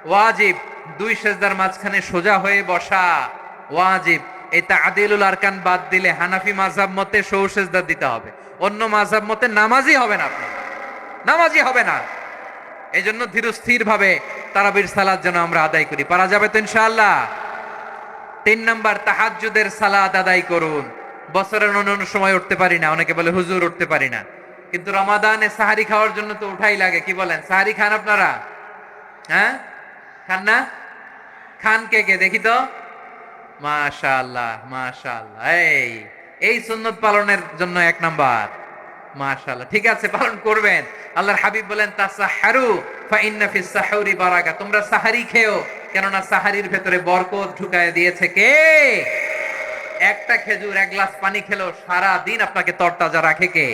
ওয়াজিব, 2 সেজদার মাঝখানে সোজা হয়ে বসা ওয়াজিব। এই তা'দিলুল আরকান বাদ দিলে হানাফি মাযহাব মতে সৌ সেজদা দিতে হবে, অন্য মাযহাব মতে নামাজই হবে না, আপনি নামাজই হবে না। এই জন্য ধীরস্থির ভাবে তারাবির সালাত যেন আমরা আদায় করি। পারা যাবে তো ইনশাআল্লাহ? 3 নাম্বার, তাহাজ্জুদের সালাত আদায় করুন। বছরের অন্য সময় উঠতে পারি না, অনেকে বলে হুজুর উঠতে পারি না, কিন্তু রমাদানে সাহারি খাওয়ার জন্য তো উঠাই লাগে। কি বলেন, সাহারি খান আপনারা? হ্যাঁ, খান না? খান কে কে দেখি তো? মাশাআল্লাহ মাশাআল্লাহ। এই সুন্নত পালনের জন্য 1 নাম্বার। মাশাআল্লাহ, ঠিক আছে, পালন করবেন। আল্লাহর হাবিব বলেন তাসাহহারু ফা ইন্না ফিস সাহুরি বারাকা, তোমরা সাহারি খেও, কেননা সাহারির ভেতরে বরকত ঢুকায় দিয়েছে কে? একটা খেজুর, 1 গ্লাস পানি খেলো সারা দিন আপনাকে তরতাজা রাখে কে?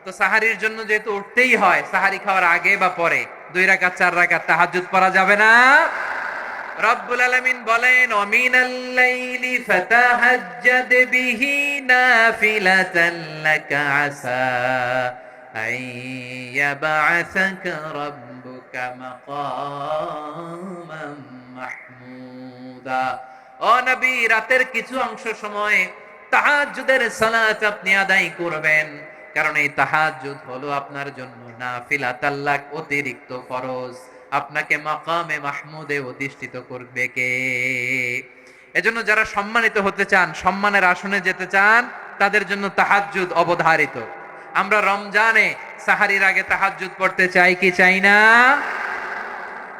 তো সাহারির জন্য যেহেতু উঠতেই হয়, সাহারি খাওয়ার আগে বা পরে 2 রাকাত 4 রাকাত তাহাজ্জুদ পড়া যাবে না? রব্বুল আলামিন বলেন ওয়ামিনাল লাইলি ফাতাহাজ্জাদ বিহি নাফিলাতান লাকা আসা আইয়াবআসাকা রাব্বুকা মাকামান মাহমুদা। ও নবী, রাতের কিছু অংশ সময় তাহাজ্জুদের সালাত আপনি আদায় করবেন, কারণ এই তাহাজ্জুদ হলো আপনার জন্য নাফিলাতাল লাক, অতিরিক্ত ফরজ। আপনাকে মাকামে মাহমুদে অধিষ্ঠিত করবে কে? এজন্য যারা সম্মানিত হতে চান, সম্মানের আসনে যেতে চান, তাদের জন্য তাহাজ্জুদ অবধারিত। আমরা রমজানে সাহারির আগে তাহাজ্জুদ পড়তে চাই কি চাই না?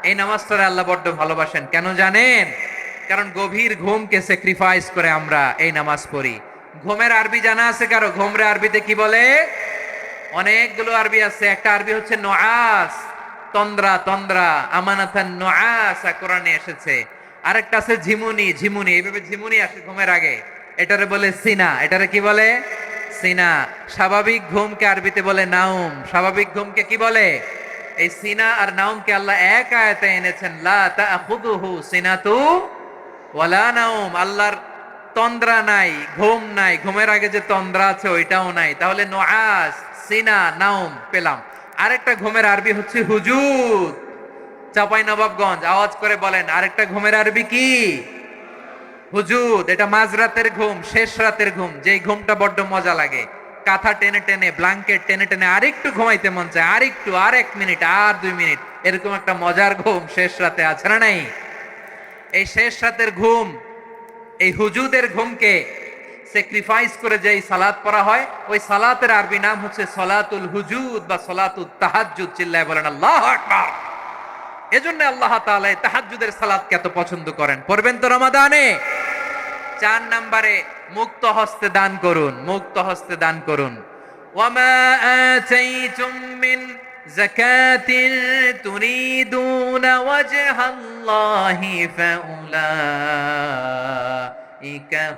এই নামাজটা আল্লাহ বড্ড ভালোবাসেন, কেন জানেন? কারণ গভীর ঘুমকে স্যাক্রিফাইস করে আমরা এই নামাজ পড়ি। ঘুমের আরবি জানা আছে কারো? ঘুমরে আরবিতে কি বলে? অনেকগুলো আরবি আছে। একটা আরবি হচ্ছে নুআস, তন্দ্রা তন্দ্রা, আমানাতান নুআসা কোরআনে এসেছে। আরেকটা আছে ঝিমুনি, ঝিমুনি, এইভাবে ঝিমুনি আসে ঘুমের আগে, এটারে বলে সিনা। এটারে কি বলে? সিনা। স্বাভাবিক ঘুমকে আরবিতে বলে নাউম। স্বাভাবিক ঘুমকে কি বলে? এই সিনা আর নাউমকে আল্লাহ এক আয়াতে এনেছেন, লা তাখুযুহু সিনাতু ওয়ালা নাউম। আল্লাহর তন্দ্রা নাই, ঘুম নাই। ঘুমের আগে যে তন্দ্রা আছে ওইটাও নাই। তাহলে নুআস, সিনা, নাউম পেলাম। আরেকটা ঘুমের আরবি হচ্ছে হুজুদ। চাপাই নবাবগঞ্জ আওয়াজ করে বলেন, আরেকটা ঘুমের আরবি কি? হুজুদ। এটা মাঝরাতের ঘুম, শেষ রাতের ঘুম, যেই ঘুমটা বড্ড মজা লাগে। কাঁথা টেনে টেনে, ব্ল্যাঙ্কেট টেনে টেনে আরেকটু ঘুমাইতে মন চায়, আরেকটু, আর 1 মিনিট, আর 2 মিনিট, এরকম একটা মজার ঘুম শেষ রাতে আছে না নাই? এই শেষ রাতের ঘুম, এই হুজুদের ঘুমকে স্যাক্রিফাইস করে যেই সালাত পড়া হয়, ওই সালাতের আরবি নাম হচ্ছে সলাতুল হুজুদ বা সলাতুত তাহাজ্জুদ। চিল্লায় বলেন আল্লাহু আকবার। এজন্য আল্লাহ তাআলা এই তাহাজ্জুদের সালাতকে এত পছন্দ করেন। পড়বেন তো রমাদানে। 4 নম্বরে মুক্ত হস্তে দান করুন, মুক্ত হস্তে দান করুন। ওয়ামা আতাইতুম মিন যাকাতিন তুরিদুনা ওয়াজহাল্লাহি ফাউলাইকা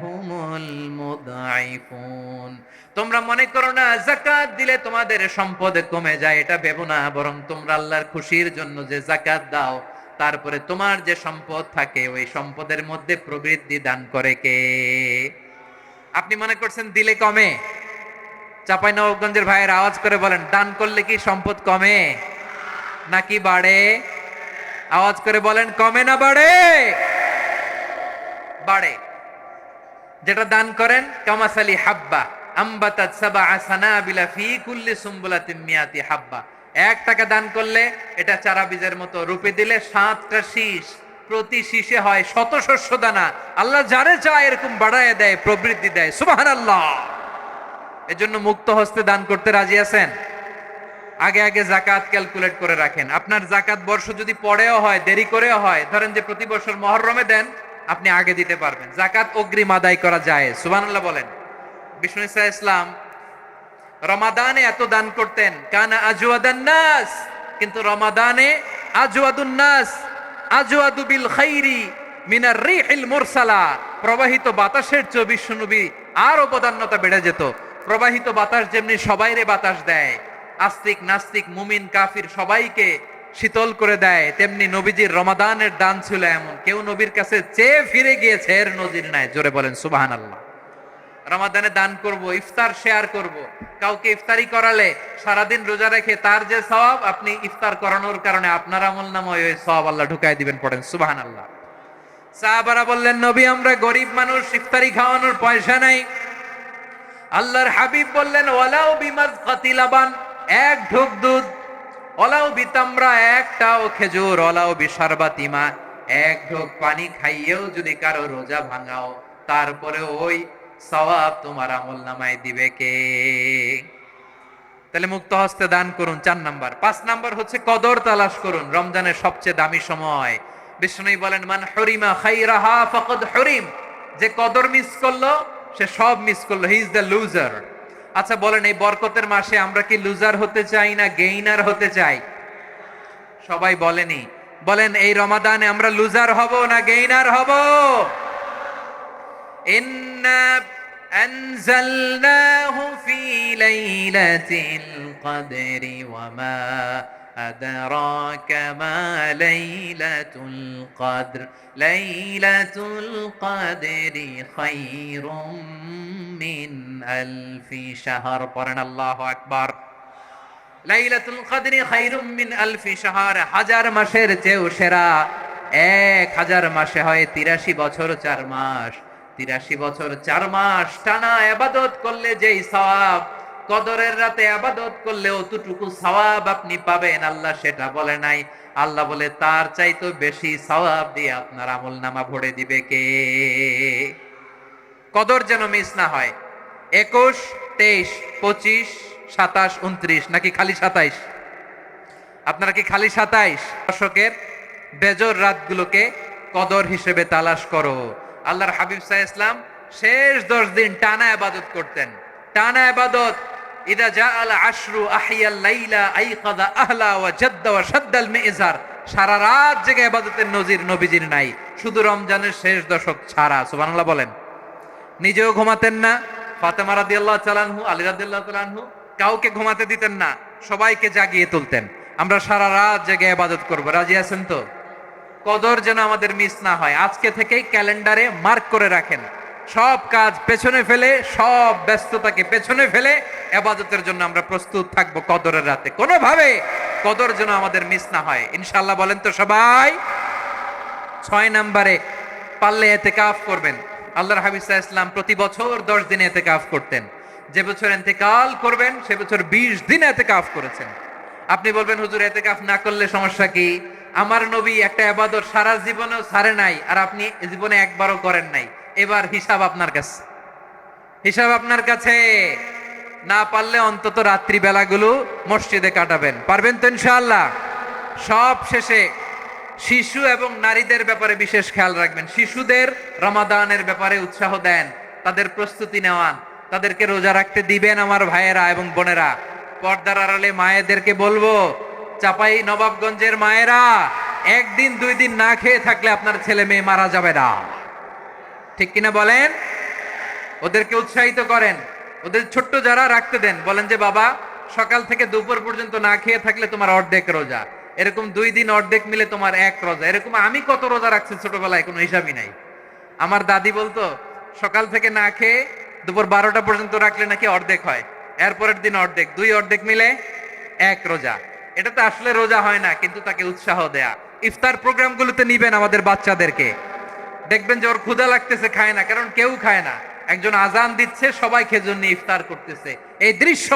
হুমুল মুদঈফুন। তোমরা মনে করো না যাকাত দিলে তোমাদের সম্পদ কমে যায়, এটা ভেবো না। বরং তোমরা আল্লাহর খুশির জন্য যে যাকাত দাও, তারপরে তোমার যে সম্পদ থাকে ওই সম্পদের মধ্যে প্রবৃদ্ধি দান করে কে? আপনি মনে করছেন দিলে কমে? চাঁপাইনবাবগঞ্জের ভাইয়ের আওয়াজ করে বলেন, দান করলে কি সম্পদ কমে নাকি বাড়ে? আওয়াজ করে বলেন, কমে না বাড়ে? বাড়ে। যেটা দান করেন, কামাসালি হাব্বা আম্বাতাত সাবআ সানাবিলা ফি কুল্লি সুম্বুলাতিন মিয়াতি হাব্বা। 1 টাকা দান করলে এটা চারা বীজের মতো, রূপে দিলে 7টা শীষ, প্রতি শীষে হয় শত শস্য দানা। আল্লাহ যারে চায় এরকম বাড়ায় দেয়, প্রবৃদ্ধি দেয়। সুবহানাল্লাহ। এজন্য মুক্ত হস্তে দান করতে রাজি আছেন? আগে আগে যাকাত ক্যালকুলেট করে রাখেন। আপনার যাকাত বর্ষ যদি পরেও হয়, দেরি করেও হয়, ধরেন যে প্রতি বছর মুহররমে দেন, আপনি আগে দিতে পারবেন। যাকাত অগ্রিম আদায় করা যায়। সুবহানাল্লাহ বলেন। বিষ্ণু ইসা ইসলাম রমাদানে এত দান করতেন, কানা আজওয়াদান নাস। কিন্তু রমাদানে আজওয়াদুন নাস আজওয়াদু বিল খাইরি মিনার রিহিল মুরসালা। প্রবাহিত বাতাসের চেয়ে বিশ্বনবী আরো বদান্যতা বেড়ে যেত। প্রবাহিত বাতাস যেমনি সবাইরে বাতাস দেয়, আস্তিক নাস্তিক মুমিন কাফির সবাইকে শীতল করে দেয়, তেমনি নবীজির রমাদানের দান ছিল এমন, কেউ নবীর কাছে চেয়ে ফিরে গিয়েছে এর নজির নাই। জোরে বলেন সুবহানাল্লাহ। রমাদানে দান করব, ইফতার শেয়ার করব। কাউকে ইফতারি করালে সারাদিন রোজা রেখে তার যে সওয়াব, আপনি ইফতার করানোর কারণে আপনার আমলনামায় ওই সওয়াব আল্লাহ ঢুকায় দিবেন। পড়েন সুবহানাল্লাহ। সাহাবারা বললেন, নবী আমরা গরিব মানুষ, ইফতারি খাওয়ানোর পয়সা নাই। আল্লাহর হাবিব বললেন, ওয়ালাউ বিমাজকাতি লাবান, 1 ঢোক দুধ, ওয়ালাউ বিতামরা, 1টাও খেজুর, ওয়ালাউ বিশারবাতি মা, 1 ঢোক পানি খাইয়েও যদি কারো রোজা ভাঙাও, তারপরে ওই সওয়াব তোমার আমলনামায় দিবে কে? তাহলে মুক্ত হস্তে দান করুন, 4 নাম্বার। 5 নাম্বার হচ্ছে কদর তালাশ করুন। রমজানের সবচেয়ে দামি সময়। বিষ্ণু বলেন, মান হুরিমা খাইরাহা ফাকাদ হুরিম। যে কদর মিস করলো সে সব মিস করলো, হি ইজ দ্য লুজার। আচ্ছা বলেন, এই বরকতের মাসে আমরা কি লুজার হতে চাই না গেইনার হতে চাই? সবাই বলেনি। বলেন, এই রমাদানে আমরা লুজার হব না গেইনার হব? ইন্না আনজালনাহু ফি লাইলাতিল কদরি ওয়া মা আদরাকা মা লাইলাতুল কদর লাইলাতুল কদরি খায়রুম মিন আলফি শাহর। পড়েন আল্লাহু আকবার। লাইলাতুল কদরি খায়রুম মিন আলফি শাহর, 1000 মাসের চেয়েও সেরা। 1000 মাসে হয় 83 বছর 4 মাস। 83 বছর 4 মাস টানা ইবাদত করলে যেই সওয়াব, কদরের রাতে ইবাদত করলে অতটুকু সওয়াব আপনি পাবেন। আল্লাহ সেটা বলে নাই। আল্লাহ বলে তার চাইতে বেশি সওয়াব দিয়ে আপনার আমলনামা ভরে দিবে কে? কদর যেন মিস না হয়। 21, 23, 25, 27, 29 নাকি খালি 27? আপনারা কি খালি 27? দশকের বেজর রাতগুলোকে কদর হিসেবে তালাশ করো। আল্লাহর হাবিব সাল্লাল্লাহু আলাইহি ওয়াসাল্লাম শেষ 10 দিন টানা ইবাদত করতেন, টানা ইবাদত। ইদা জাআল আশরু আহিয়াল লাইলা আইকাযা আহলা ওয়া জাদ্দা ওয়া শাদ্দাল মিজার। সারা রাত জেগে ইবাদতের নজির নবীজির নাই, শুধু রমজানের শেষ দশক ছাড়া। সুবহানাল্লাহ বলেন। নিজেও ঘুমাতেন না, ফাতেমা রাদিয়াল্লাহু তাআলা আনহু, আলী রাদিয়াল্লাহু তাআলা আনহু কাউকে ঘুমাতে দিতেন না, সবাইকে জাগিয়ে তুলতেন। আমরা সারা রাত জেগে ইবাদত করব, রাজি আছেন তো? কদর যেন আমাদের মিস না হয়, আজকে থেকেই ক্যালেন্ডারে মার্ক করে রাখেন। সব কাজ পেছনে ফেলে, সব ব্যস্ততাকে পেছনে ফেলে ইবাদতের জন্য আমরা প্রস্তুত থাকব কদরের রাতে। কোনোভাবে কদর যেন আমাদের মিস না হয়, ইনশাআল্লাহ বলেন তো সবাই। 6 নম্বরে পারলে ইতিকাফ করবেন। আল্লাহর হাবিব সাল্লাল্লাহু আলাইহি ওয়াসাল্লাম প্রতি বছর 10 দিন ইতিকাফ করতেন। যে বছর ইন্তেকাল করবেন সে বছর 20 দিন ইতিকাফ করেছেন। আপনি বলবেন হুজুর ইতিকাফ না করলে সমস্যা কি? আমার নবী একটা ইবাদত সারা জীবনেও ছাড়ে নাই, আর আপনি জীবনে একবারও করেন নাই। এবার হিসাব আপনার কাছে, হিসাব আপনার কাছে। না পারলে অন্তত রাত্রি বেলাগুলো মসজিদে কাটাবেন, পারবেন তো ইনশাআল্লাহ? সব শেষে শিশু এবং নারীদের ব্যাপারে বিশেষ খেয়াল রাখবেন। শিশুদের রমাদানের ব্যাপারে উৎসাহ দেন, তাদের প্রস্তুতি নেওয়ান, তাদেরকে রোজা রাখতে দিবেন। আমার ভাইয়েরা এবং বোনেরা, পর্দার আড়ালে মায়েদেরকে বলবো, চাপাই নবাবগঞ্জের মায়েরা, একদিন 2 দিন না খেয়ে থাকলে আপনার ছেলে মেয়ে মারা যাবে না, ঠিক কিনা বলেন? ওদেরকে উৎসাহিত করেন, ওদের ছোট্ট যারা রাখতে দেন, বলেন যে বাবা সকাল থেকে দুপুর পর্যন্ত না খেয়ে থাকলে তোমার অর্ধেক রোজা, এরকম 2 দিন অর্ধেক মিলে তোমার 1 রোজা। এরকম আমি কত রোজা রাখছি ছোটবেলায় কোনো হিসাবই নাই। আমার দাদি বলতো সকাল থেকে না খেয়ে দুপুর 12টা পর্যন্ত রাখলে নাকি অর্ধেক হয়, এরপরের দিন অর্ধেক, 2 অর্ধেক মিলে 1 রোজা। এটা তো আসলে রোজা হয় না, কিন্তু তাকে উৎসাহ দেয়া। ইফতার প্রোগ্রামগুলোতে নিবেন আমাদের বাচ্চাদেরকে, দেখবেন যে ওর ক্ষুধা লাগতেছে, খায় না, কারণ কেউ খায় না। একজন আজান দিচ্ছে, সবাই খেজুর নিয়ে ইফতার করতেছে। এই দৃশ্য,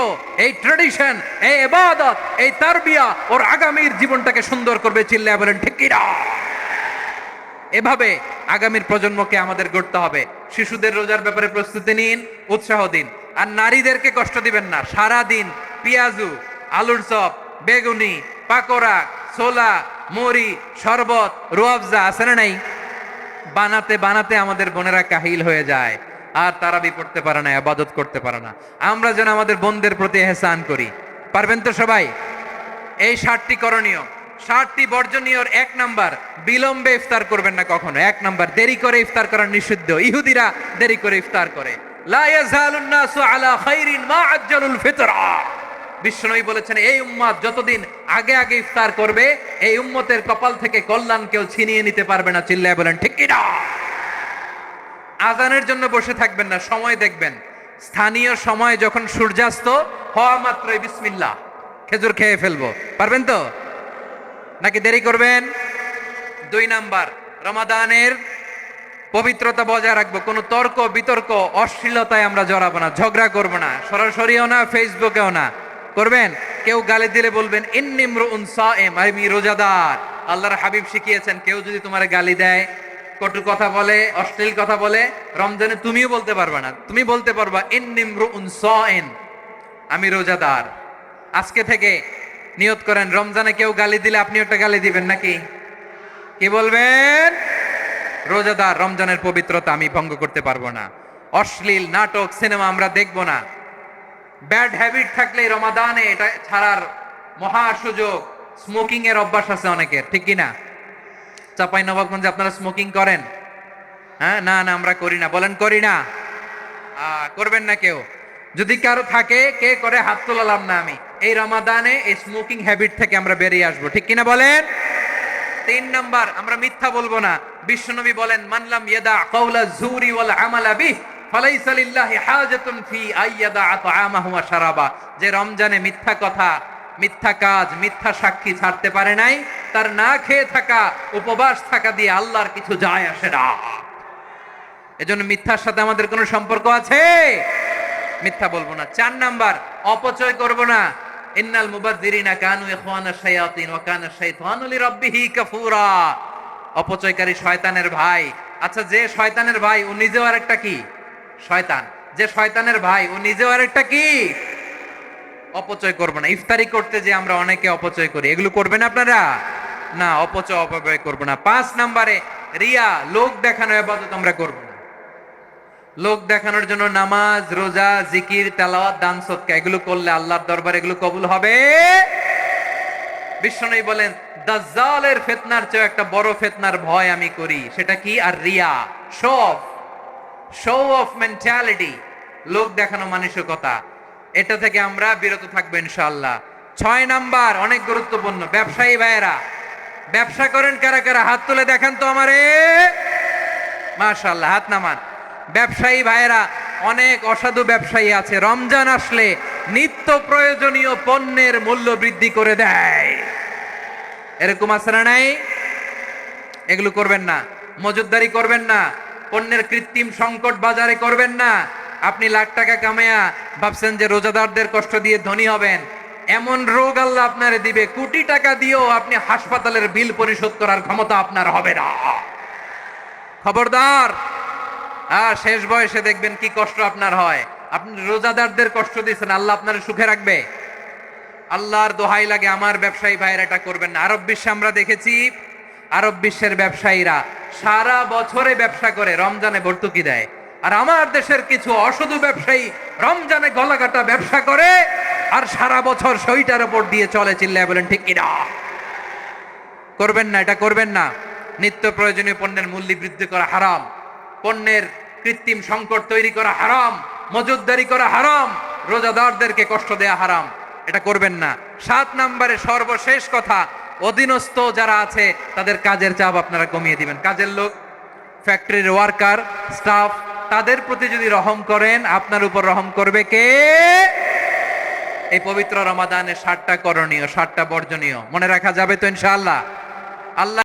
এই ট্র্যাডিশন, এই ইবাদত, এই তারবিয়া ওর আগামীর জীবনটাকে সুন্দর করবে। চিল্লায়া বলেন ঠিক কি না? এভাবে আগামীর প্রজন্মকে আমাদের গড়তে হবে। শিশুদের রোজার ব্যাপারে প্রস্তুতি নিন, উৎসাহ দিন। আর নারীদেরকে কষ্ট দিবেন না। সারা দিন পেঁয়াজু, আলুর চপ, বেগুনি, পাকোড়া, ছোলা, মুড়ি, শরবত, রুয়াবজা আছে না নাই? বানাতে বানাতে আমাদের বোনেরা কাহিল হয়ে যায়, আর তারাবি পড়তে পারে না, ইবাদত করতে পারে না। আমরা যেন আমাদের বোনদের প্রতি ইহসান করি, পারবেন তো সবাই? এই 7টি করণীয়, 7টি বর্জনীয়। 1 নাম্বার, বিলম্বে ইফতার করবেন না কখনো। 1 নাম্বার, দেরি করে ইফতার করা নিষিদ্ধ। ইহুদিরা দেরি করে ইফতার করে। লা ইয়াজালুন নাসু আলা খাইরিন মা আজ্জালুল ফিতরা। বিশ্বনবী বলেছেন এই উম্মত যতদিন আগে আগে ইফতার করবে, এই উম্মতের কপাল থেকে কল্যাণ কেউ ছিনিয়ে নিতে পারবে না। চিল্লায় বলেন ঠিক কি না? আজানের জন্য বসে থাকবেন না, সময় দেখবেন। স্থানীয় সময় যখন সূর্যাস্ত হওয়া মাত্রই বিসমিল্লাহ, খেজুর খেয়ে ফেলবো, পারবেন তো? নাকি দেরি করবেন? 2 নাম্বার, রমাদানের পবিত্রতা বজায় রাখবো। কোনো তর্ক বিতর্ক অশ্লীলতায় আমরা জড়াবো না, ঝগড়া করবো না, সরাসরিও না, ফেসবুকেও না। করবেন কেউ গালি দিলে বলবেন ইন্নিমরুউন সায়েম, আমি রোজাদার। আল্লাহর হাবিব শিখিয়েছেন কেউ যদি তোমার গালি দেয়, কটু কথা বলে, অশ্লীল কথা বলে, রমজানে তুমিও বলতে পারবা না, তুমি বলতে পারবা ইন্নিমরুউন সায়েম, আমি রোজাদার। আজকে থেকে নিয়ত করেন, রমজানে কেউ গালি দিলে আপনি একটা গালি দিবেন নাকি? কি বলবেন? রোজাদার, রমজানের পবিত্রতা আমি ভঙ্গ করতে পারবো না। অশ্লীল নাটক, সিনেমা আমরা দেখবো না। ব্যাড হ্যাবিট থাকলে রমাদানে এটা ছাড়ার মহা সুযোগ। স্মোকিং এর অভ্যাস আছে অনেকের, ঠিক কি না? চাপাই নবাবগঞ্জে আপনারা স্মোকিং করেন? হ্যাঁ, না না আমরা করি না। বলেন করি না। করবেন না কেউ? যদি কারো থাকে, কে করে হাত তোলালাম না আমি। এই রমাদানে এই স্মোকিং হ্যাবিট থেকে আমরা বেরিয়ে আসবো, ঠিক কিনা বলেন? 3 নাম্বার, আমরা মিথ্যা বলবো না। বিশ্বনবী বলেন মানলাম ইয়াদা কাওলা যুরি ওয়াল আমালা বিহি ফালাইসা লিল্লাহি হাজাতুন ফি আইয়াদা তাআমাহু ওয়া শারাবা। যে রমজানে মিথ্যা কথা, মিথ্যা কাজ, মিথ্যা সাক্ষী ছাড়তে পারে নাই, তার না খেয়ে থাকা, উপবাস থাকা দিয়ে আল্লাহর কিছু যায় আসে না। এজন্য মিথ্যার সাথে আমাদের কোনো সম্পর্ক আছে? মিথ্যা বলবো না। 4 নাম্বার, অপচয় করব না। ইন্নাল মুবাযযিরিনা কানু ইখওয়ানাশ শায়াতিন ওয়া কানা শাইতানু লিরাব্বিহি কাফুরা। অপচয়কারী শয়তানের ভাই। আচ্ছা, যে শয়তানের ভাই ও নিজেও আরেকটা কি? শয়তান। যে শয়তানের ভাই ও নিজেও আরেকটা কি? অপচয় করব না। ইফতারি করতে যে আমরা অনেকে অপচয় করি, এগুলো করবেন আপনারা? না, অপচয় অপব্যয় করব না। 5 নাম্বারে রিয়া, লোক দেখানো ইবাদত আমরা করব না। লোক দেখানোর জন্য নামাজ, রোজা, জিকির, তেলাওয়াত, দান, সদকা এগুলো করলে আল্লাহর দরবারে এগুলো কবুল হবে। বিশ্বনবী বলেন, দাজ্জালের ফিতনার চেয়ে একটা বড় ফিতনার ভয় আমি করি, সেটা কি? আর রিয়া, শো অফ মেন্টালিটি, লোক দেখানো মানসিকতা। এটা থেকে আমরা বিরত থাকবো ইনশাআল্লাহ। 6 নাম্বার অনেক গুরুত্বপূর্ণ, ব্যবসায়ী ভাইয়েরা, ব্যবসা করেন কারা কারা? হাত তুলে দেখান তো আমারে। মাশাআল্লাহ, হাত নামান। ব্যবসায়ী ভাইয়েরা, অনেক অসাধু ব্যবসায়ী আছে, রমজান আসলে নিত্য প্রয়োজনীয় পণ্যের মূল্য বৃদ্ধি করে দেয়। এরকম আছে না নাই? এগুলো করবেন না। মজুদদারি করবেন না। পণ্যের কৃত্রিম সংকট বাজারে করবেন না। আপনি লাখ টাকা কামায়া ভাবছেন যে রোজাদারদের কষ্ট দিয়ে ধনী হবেন, এমন রোগ আল্লাহ আপনারে দিবে, কোটি টাকা দিয়েও আপনি হাসপাতালের বিল পরিশোধ করার ক্ষমতা আপনার হবে না। খবরদার। শেষ বয়সে দেখবেন কি কষ্ট আপনার হয়। আপনি রোজাদারদের কষ্ট দিচ্ছেন, আল্লাহ আপনার সুখে রাখবে? আল্লাহর দোহাই লাগে, আমার ব্যবসায়ী ভাইয়েরা এটা করবেন না। আরব বিশ্বে আমরা দেখেছি, আরব বিশ্বের ব্যবসায়ীরা সারা বছরে ব্যবসা করে, রমজানে ভর্তুকি দেয়। আর আমার দেশের কিছু অসাধু ব্যবসায়ী রমজানে গলাকাটা ব্যবসা করে আর সারা বছর সইটার উপর দিয়ে চলে। চিল্লায় বলেন ঠিক কিনা? করবেন না, এটা করবেন না। নিত্য প্রয়োজনীয় পণ্যের মূল্য বৃদ্ধি করা হারাম, পণ্যের কৃত্রিম সংকট তৈরি করা হারাম, মজুদদারি করা হারাম, রোজাদারদেরকে কষ্ট দেয়া হারাম, এটা করবেন না। 7 নম্বরে সর্বশেষ কথা, অধীনস্থ যারা আছে তাদের কাজের চাপ আপনারা কমিয়ে দিবেন। কাজের লোক, ফ্যাক্টরির ওয়ার্কার, স্টাফ, তাদের প্রতি যদি রহম করেন, আপনার উপর রহম করবে কে? এই পবিত্র রমাদানে 7টা করণীয়, 7টা বর্জনীয় মনে রাখা যাবে তো ইনশাআল্লাহ? আল্লাহ